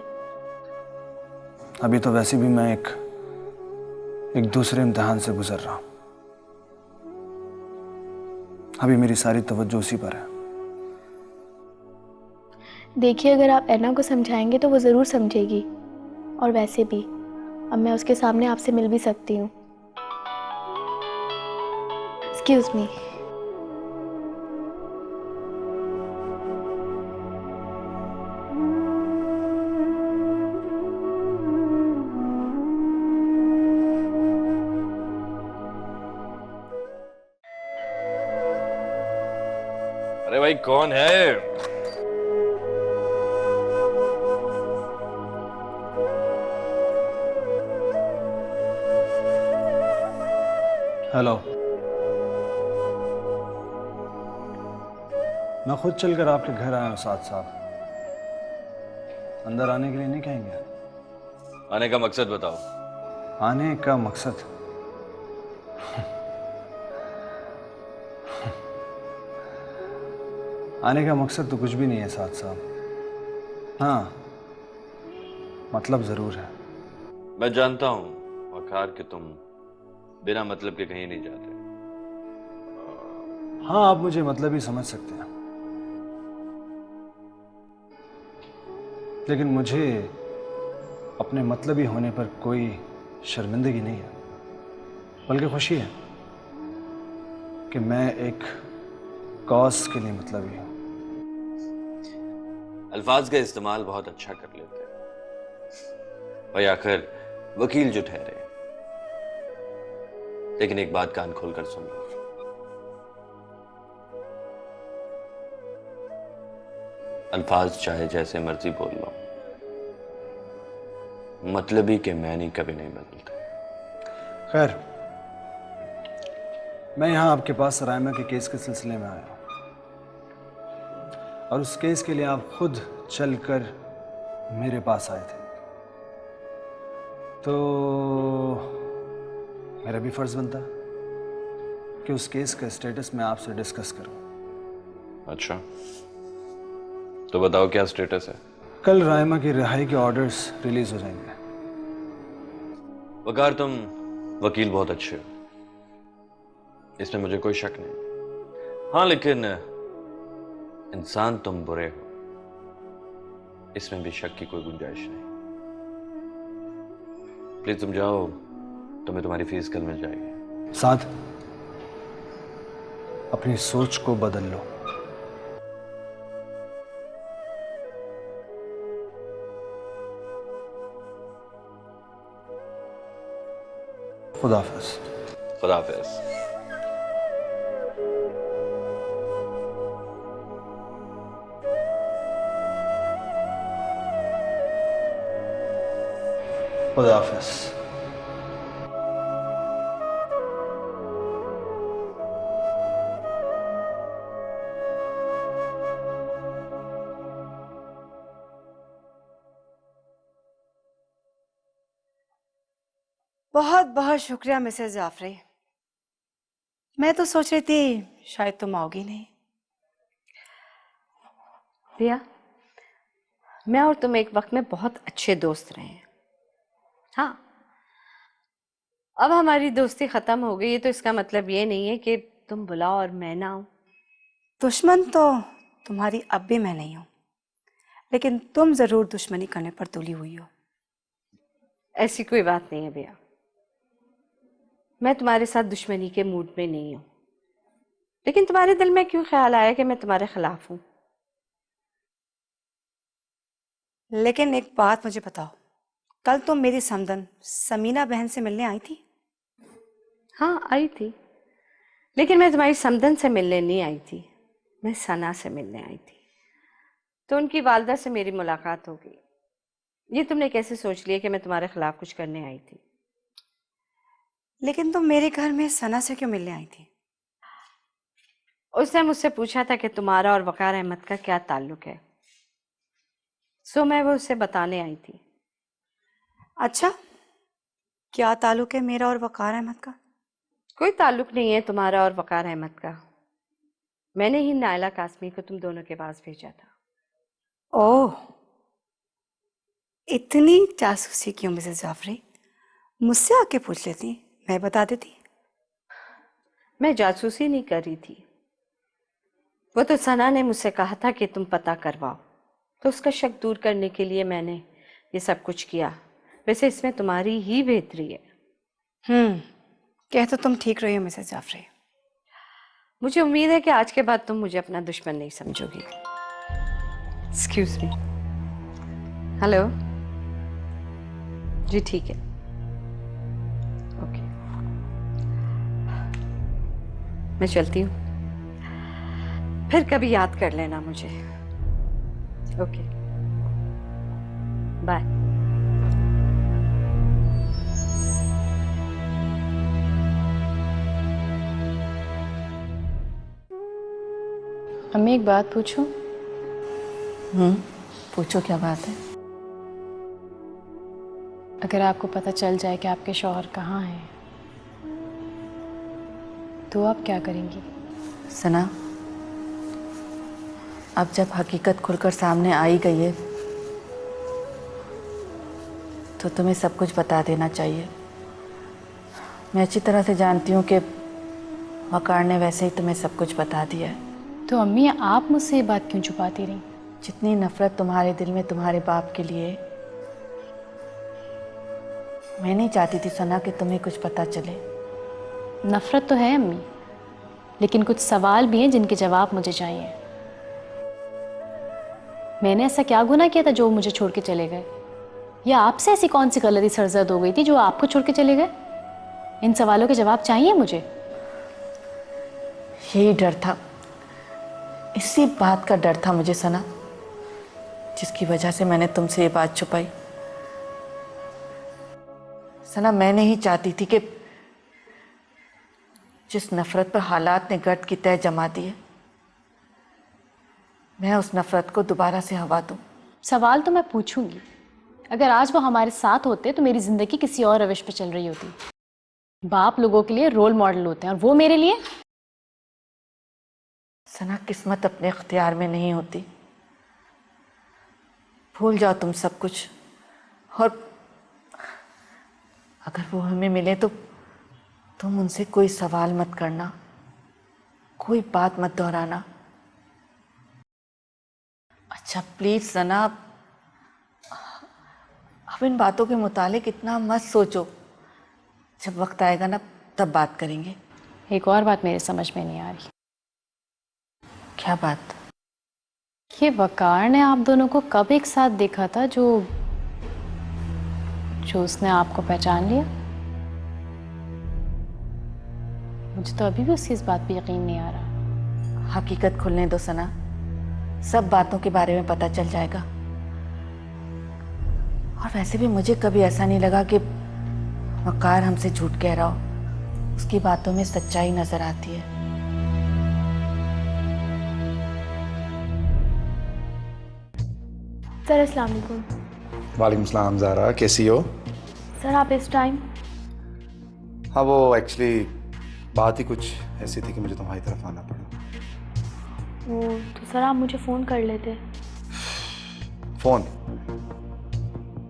अभी तो वैसे भी मैं एक दूसरे इम्तिहान से गुजर रहा हूं। अभी मेरी सारी तवज्जो उसी पर है। देखिए, अगर आप ऐना को समझाएंगे तो वो ज़रूर समझेगी। और वैसे भी अब मैं उसके सामने आपसे मिल भी सकती हूँ। Excuse me. अरे भाई कौन है? हेलो। मैं खुद चलकर आपके घर आया हूं साथ साथ। अंदर आने के लिए नहीं कहेंगे? आने का मकसद बताओ। आने का मकसद? आने का मकसद तो कुछ भी नहीं है साथ साथ। हाँ, मतलब जरूर है। मैं जानता हूं वकार कि तुम बिना मतलब के कहीं नहीं जाते। हाँ, आप मुझे मतलब ही समझ सकते हैं, लेकिन मुझे अपने मतलब ही होने पर कोई शर्मिंदगी नहीं है, बल्कि खुशी है कि मैं एक कॉज के लिए मतलब ही हूं। अल्फाज का इस्तेमाल बहुत अच्छा कर लेते हैं भाई, आखिर वकील जो ठहरे। लेकिन एक बात कान खोलकर सुन लो, अल्फाज चाहे जैसे मर्जी बोल लो, मतलबी के मैनी कभी नहीं बदलते। खैर, मैं यहां आपके पास रायमा के केस के सिलसिले में आया हूं, और उस केस के लिए आप खुद चलकर मेरे पास आए थे, तो मेरा भी फर्ज बनता कि उस केस का स्टेटस मैं आपसे डिस्कस करूं। अच्छा, तो बताओ क्या स्टेटस है? कल रायमा की रिहाई के ऑर्डर्स रिलीज हो जाएंगे। वकार, तुम वकील बहुत अच्छे हो, इसमें मुझे कोई शक नहीं। हाँ, लेकिन इंसान तुम बुरे हो, इसमें भी शक की कोई गुंजाइश नहीं। प्लीज तुम जाओ, तुम्हें तुम्हारी फीस कल मिल जाएगी। साथ अपनी सोच को बदल लो। खुदा हाफिज। खुदा हाफिज। खुदा हाफिज। बहुत बहुत शुक्रिया मिसेस जाफरी। मैं तो सोच रही थी शायद तुम आओगी नहीं। रिया, मैं और तुम एक वक्त में बहुत अच्छे दोस्त रहे हैं। हाँ, अब हमारी दोस्ती खत्म हो गई है तो इसका मतलब ये नहीं है कि तुम बुलाओ और मैं ना आऊं। दुश्मन तो तुम्हारी अब भी मैं नहीं हूं, लेकिन तुम जरूर दुश्मनी करने पर तुली हुई हो। ऐसी कोई बात नहीं है भैया, मैं तुम्हारे साथ दुश्मनी के मूड में नहीं हूं। लेकिन तुम्हारे दिल में क्यों ख्याल आया कि मैं तुम्हारे खिलाफ हूं? लेकिन एक बात मुझे बताओ, कल तुम मेरी समधन समीना बहन से मिलने आई थी? हाँ, आई थी, लेकिन मैं तुम्हारी समधन से मिलने नहीं आई थी, मैं सना से मिलने आई थी। तो उनकी वालदा से मेरी मुलाकात हो गई। ये तुमने कैसे सोच लिया कि मैं तुम्हारे खिलाफ कुछ करने आई थी? लेकिन तुम मेरे घर में सना से क्यों मिलने आई थी? उसने मुझसे पूछा था कि तुम्हारा और वकार अहमद का क्या ताल्लुक है, सो मैं वो उसे बताने आई थी। अच्छा, क्या ताल्लुक है मेरा और वकार अहमद का? कोई ताल्लुक नहीं है तुम्हारा और वकार अहमद का। मैंने ही नायला कासमी को तुम दोनों के पास भेजा था। ओह, इतनी जासूसी क्यों मिसेस जाफरी? मुझसे आके पूछ लेती, मैं बता देती। मैं जासूसी नहीं कर रही थी, वो तो सना ने मुझसे कहा था कि तुम पता करवाओ, तो उसका शक दूर करने के लिए मैंने ये सब कुछ किया। वैसे इसमें तुम्हारी ही बेहतरी है। कह तो तुम ठीक रही हो मिसेस जाफरी। मुझे उम्मीद है कि आज के बाद तुम मुझे अपना दुश्मन नहीं समझोगी। Excuse me. हेलो जी, ठीक है, ओके, मैं चलती हूँ, फिर कभी याद कर लेना मुझे। Okay, bye. अम्मी, एक बात पूछूं? पूछो, क्या बात है? अगर आपको पता चल जाए कि आपके शौहर कहाँ हैं, तो आप क्या करेंगी? सना, अब जब हकीकत खुलकर सामने आ ही गई है तो तुम्हें सब कुछ बता देना चाहिए। मैं अच्छी तरह से जानती हूँ कि वकार ने वैसे ही तुम्हें सब कुछ बता दिया है। तो अम्मी, आप मुझसे ये बात क्यों छुपाती रही? जितनी नफरत तुम्हारे दिल में तुम्हारे बाप के लिए, मैं नहीं चाहती थी सना कि तुम्हें कुछ पता चले। नफरत तो है अम्मी, लेकिन कुछ सवाल भी हैं जिनके जवाब मुझे चाहिए। मैंने ऐसा क्या गुनाह किया था जो मुझे छोड़ के चले गए? या आपसे ऐसी कौन सी गलती सरजद हो गई थी जो आपको छोड़ के चले गए? इन सवालों के जवाब चाहिए मुझे। यही डर था, इसी बात का डर था मुझे सना, जिसकी वजह से मैंने तुमसे ये बात छुपाई। सना, मैं नहीं चाहती थी कि जिस नफरत पर हालात ने गर्द की तह जमा दी है, मैं उस नफरत को दोबारा से हवा दूं। सवाल तो मैं पूछूंगी। अगर आज वो हमारे साथ होते तो मेरी जिंदगी किसी और रविश पे चल रही होती। बाप लोगों के लिए रोल मॉडल होते हैं और वो मेरे लिए। सना, किस्मत अपने इख्तियार में नहीं होती। भूल जाओ तुम सब कुछ, और अगर वो हमें मिले तो तुम उनसे कोई सवाल मत करना, कोई बात मत दोहराना। अच्छा प्लीज सना, अब इन बातों के मुतालिक इतना मत सोचो। जब वक्त आएगा ना, तब बात करेंगे। एक और बात मेरे समझ में नहीं आ रही। क्या बात? ये वकार ने आप दोनों को कब एक साथ देखा था जो उसने आपको पहचान लिया? मुझे तो अभी भी उसकी इस बात पे यकीन नहीं आ रहा। हकीकत खुलने दो सना, सब बातों के बारे में पता चल जाएगा। और वैसे भी मुझे कभी ऐसा नहीं लगा कि वकार हमसे झूठ कह रहा हो। उसकी बातों में सच्चाई नजर आती है। सर अस्सलाम वालेकुम। वालेकुम सलाम ज़ारा, कैसी हो? सर आप इस टाइम? हाँ, वो एक्चुअली बात ही कुछ ऐसी थी कि मुझे तुम्हारी तरफ आना पड़ा। वो तो सर आप मुझे फ़ोन कर लेते। फ़ोन?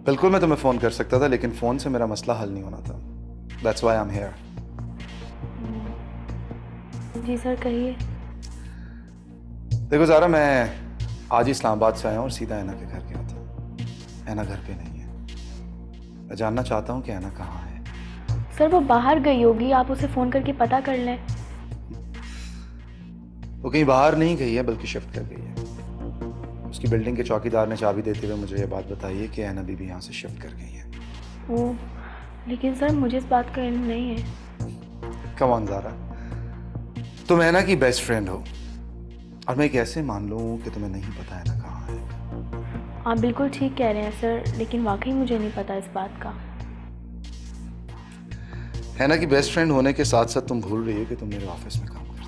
बिल्कुल मैं तुम्हें फ़ोन कर सकता था, लेकिन फ़ोन से मेरा मसला हल नहीं होना था। That's why I'm here. Ji sir कहिए। देखो ज़ारा, मैं आज ही इस्लामाबाद से आया हूँ और सीधा ऐना के घर गया था। ऐना घर पे नहीं है। मैं जानना चाहता हूँ कि ऐना कहाँ है। सर वो बाहर गई होगी, आप उसे फ़ोन करके पता कर लें। वो कहीं बाहर नहीं गई है, बल्कि शिफ्ट कर गई है। उसकी बिल्डिंग के चौकीदार ने चाबी देते हुए मुझे ये बात बताई है कि ऐना बीबी यहाँ से शिफ्ट कर गई है। ओ, लेकिन सर मुझे इस बात का इल्म नहीं है। कम ऑन ज़ारा, तुम ऐना की बेस्ट फ्रेंड हो और मैं कैसे मान लूँ कि तुम्हें नहीं पता ऐना कहाँ है? आप बिल्कुल ठीक कह रहे हैं सर, लेकिन वाकई मुझे नहीं पता इस बात का। ऐना की बेस्ट फ्रेंड होने के साथ साथ तुम भूल रही हो कि तुम मेरे ऑफिस में काम करते हो।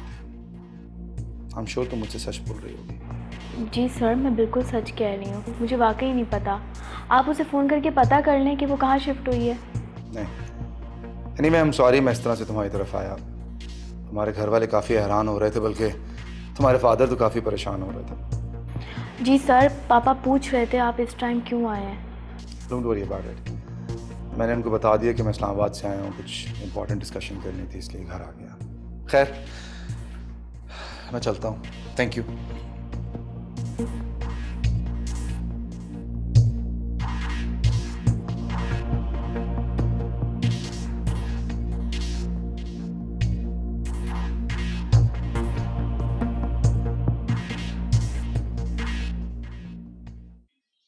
आई एम श्योर तुम मुझसे सच बोल रही होगी। जी सर मैं बिल्कुल सच कह रही हूँ, मुझे वाकई नहीं पता। आप उसे फ़ोन करके पता कर लें कि वो कहाँ शिफ्ट हुई है। नहीं, मैं सॉरी मैं इस तरह से तुम्हारी तरफ आया। तुम्हारे घर वाले काफ़ी हैरान हो रहे थे, बल्कि तुम्हारे फादर तो काफ़ी परेशान हो रहे थे। जी सर, पापा पूछ रहे थे आप इस टाइम क्यों आए हैं। Don't worry about it. मैंने उनको बता दिया कि मैं इस्लामाबाद से आया हूँ, कुछ इंपॉर्टेंट डिस्कशन करनी थी, इसलिए घर आ गया। खैर मैं चलता हूँ। Thank you.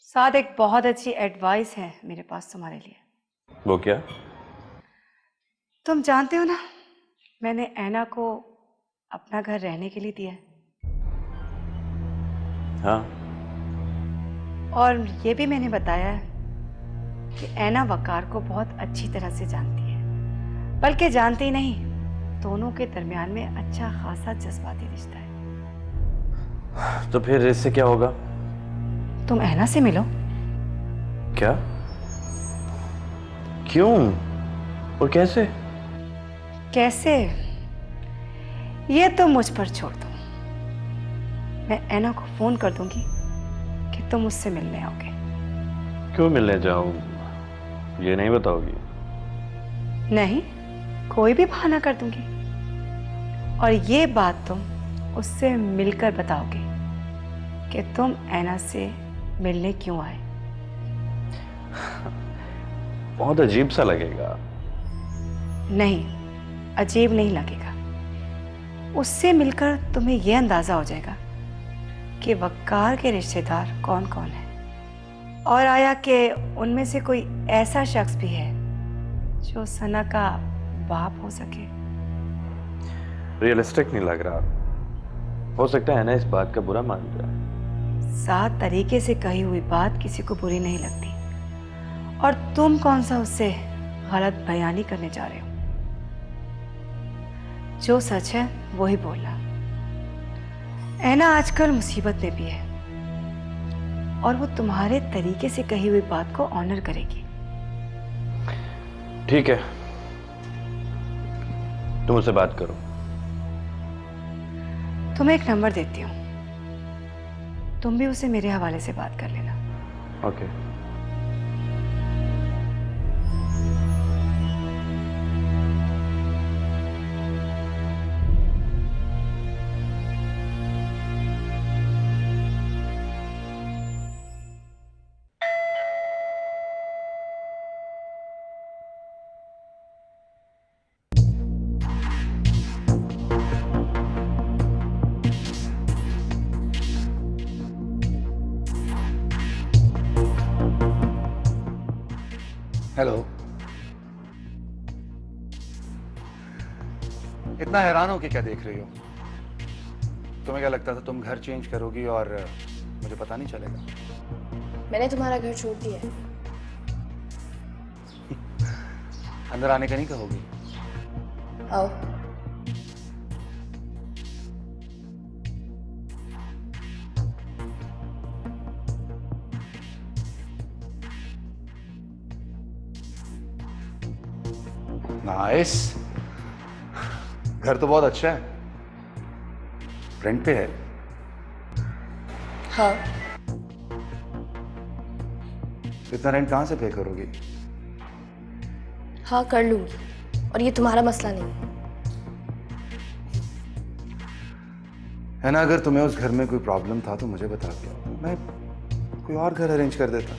साथ एक बहुत अच्छी एडवाइस है मेरे पास तुम्हारे लिए। वो क्या? तुम जानते हो ना, मैंने ऐना को अपना घर रहने के लिए दिया है। हाँ। और ये भी मैंने बताया है कि ऐना वकार को बहुत अच्छी तरह से जानती है, बल्कि जानती ही नहीं, दोनों के दरमियान में अच्छा खासा जज्बाती रिश्ता है। तो फिर इससे क्या होगा? तुम ऐना से मिलो। क्या? क्यों और कैसे? कैसे ये तो मुझ पर छोड़ दो। मैं ऐना को फोन कर दूंगी कि तुम मुझसे मिलने आओगे। क्यों मिलने जाऊं? ये नहीं बताओगी? नहीं, कोई भी बहाना कर दूंगी और ये बात तुम उससे मिलकर बताओगे कि तुम ऐना से मिलने क्यों आए। बहुत अजीब सा लगेगा। नहीं, अजीब नहीं लगेगा। उससे मिलकर तुम्हें यह अंदाजा हो जाएगा कि वकार के रिश्तेदार कौन कौन है और आया कि उनमें से कोई ऐसा शख्स भी है जो सना का बाप हो सके। रियलिस्टिक नहीं लग रहा। हो सकता है ना इस बात का बुरा मान जाए। सात तरीके से कही हुई बात किसी को बुरी नहीं लगती, और तुम कौन सा उससे गलत बयानी करने जा रहे हो। जो सच है वही बोलना। ऐना आजकल मुसीबत में भी है और वो तुम्हारे तरीके से कही हुई बात को ऑनर करेगी। ठीक है, तुम उससे बात करो। तुम्हें एक नंबर देती हूँ, तुम भी उसे मेरे हवाले से बात कर लेना। ओके। हेलो। इतना हैरान हो कि क्या देख रही हो? तुम्हें क्या लगता था तुम घर चेंज करोगी और मुझे पता नहीं चलेगा? मैंने तुम्हारा घर छोड़ दिया है। अंदर आने का नहीं कहोगी? आओ। नाइस। घर तो बहुत अच्छा है। रेंट पे है? हाँ। इतना रेंट कहाँ से पे करोगी? हाँ कर लूंगी, और ये तुम्हारा मसला नहीं है। है ना, अगर तुम्हें उस घर में कोई प्रॉब्लम था तो मुझे बता दो, मैं कोई और घर अरेंज कर देता।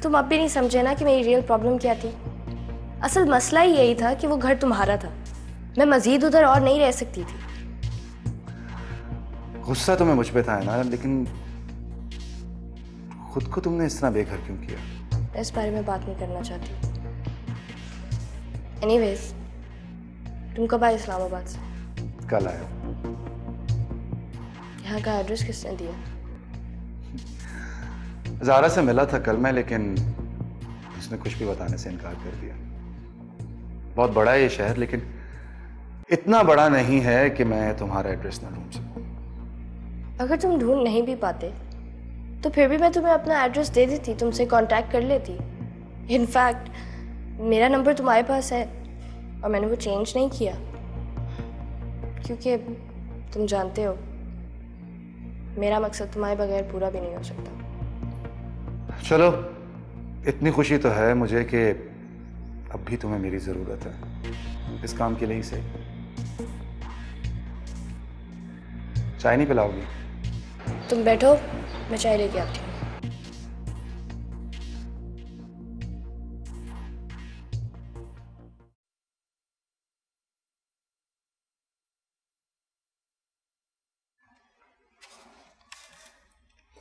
तुम अब भी नहीं समझे ना कि मेरी रियल प्रॉब्लम क्या थी। असल मसला ही यही था कि वो घर तुम्हारा था, मैं मजीद उधर और नहीं रह सकती थी। गुस्सा तुम्हें मुझ पे था है ना, लेकिन खुद को तुमने इस तरह बेघर क्यों किया? मैं इस बारे में बात नहीं करना चाहती। एनीवेज, तुम कब आए इस्लामाबाद से? कल आया। यहाँ का एड्रेस किसने दिया? ज़ारा से मिला था कल मैं, लेकिन उसने कुछ भी बताने से इनकार कर दिया। बहुत बड़ा है ये शहर, लेकिन इतना बड़ा नहीं है कि मैं तुम्हारा एड्रेस ना ढूंढ सकूं। अगर तुम ढूंढ नहीं भी पाते तो फिर भी मैं तुम्हें अपना एड्रेस दे देती, तुमसे कांटेक्ट कर लेती। इनफैक्ट मेरा नंबर तुम्हारे पास है और मैंने वो चेंज नहीं किया, क्योंकि तुम जानते हो मेरा मकसद तुम्हारे बगैर पूरा भी नहीं हो सकता। चलो, इतनी खुशी तो है मुझे कि अब भी तुम्हें मेरी ज़रूरत है, इस काम के लिए ही सही। चाय नहीं पिलाओगी? तुम बैठो, मैं चाय लेके आती हूँ।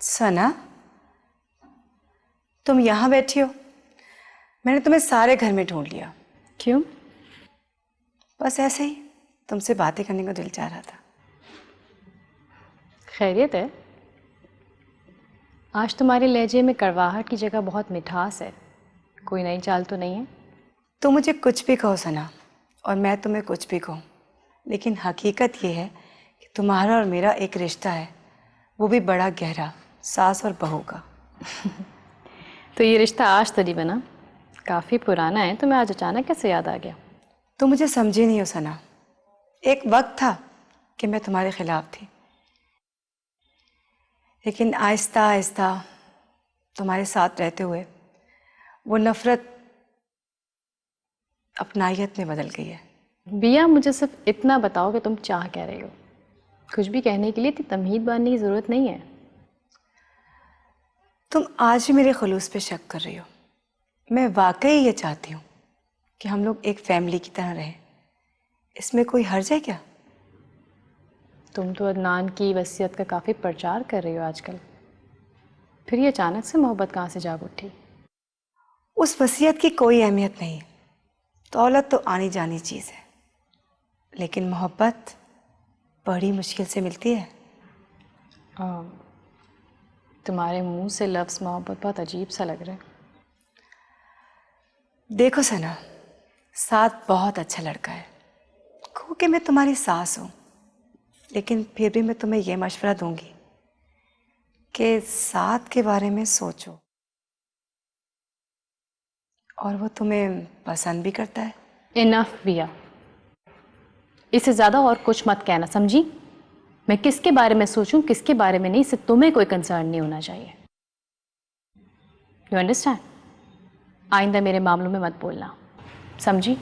सना, तुम यहाँ बैठी हो? मैंने तुम्हें सारे घर में ढूंढ लिया। क्यों? बस ऐसे ही तुमसे बातें करने को दिल चाह रहा था। खैरियत है? आज तुम्हारे लहजे में कड़वाहट की जगह बहुत मिठास है। कोई नई चाल तो नहीं है? तुम मुझे कुछ भी कहो सना, और मैं तुम्हें कुछ भी कहूँ, लेकिन हकीकत ये है कि तुम्हारा और मेरा एक रिश्ता है, वो भी बड़ा गहरा, सास और बहू का। तो ये रिश्ता आज तो नहीं बना, काफ़ी पुराना है। तुम्हें आज अचानक कैसे याद आ गया? तुम मुझे समझी नहीं हो सना। एक वक्त था कि मैं तुम्हारे खिलाफ थी, लेकिन आहिस्ता आहिस्ता तुम्हारे साथ रहते हुए वो नफ़रत अपनायत में बदल गई है। बिया, मुझे सिर्फ इतना बताओ कि तुम चाह क्या रही हो। कुछ भी कहने के लिए इतनी तमहीद बांधने की ज़रूरत नहीं है। तुम आज भी मेरे खुलूस पे शक कर रही हो। मैं वाकई ये चाहती हूँ कि हम लोग एक फैमिली की तरह रहें। इसमें कोई हर्ज है क्या? तुम तो अदनान की वसीयत का काफ़ी प्रचार कर रही हो आजकल, फिर ये अचानक से मोहब्बत कहाँ से जाग उठी? उस वसीयत की कोई अहमियत नहीं। दौलत तो आनी जानी चीज़ है, लेकिन मोहब्बत बड़ी मुश्किल से मिलती है। तुम्हारे मुंह से लफ्ज़ मोहब्बत बहुत अजीब सा लग रहा है। देखो सना, साथ बहुत अच्छा लड़का है, खो के मैं तुम्हारी सास हूँ, लेकिन फिर भी मैं तुम्हें यह मशवरा दूंगी कि साथ के बारे में सोचो, और वो तुम्हें पसंद भी करता है। इनफ बिया, इससे ज़्यादा और कुछ मत कहना, समझी? मैं किसके बारे में सोचूं, किसके बारे में नहीं, इससे तुम्हें कोई कंसर्न नहीं होना चाहिए। You understand? आइंदा मेरे मामलों में मत बोलना, समझी?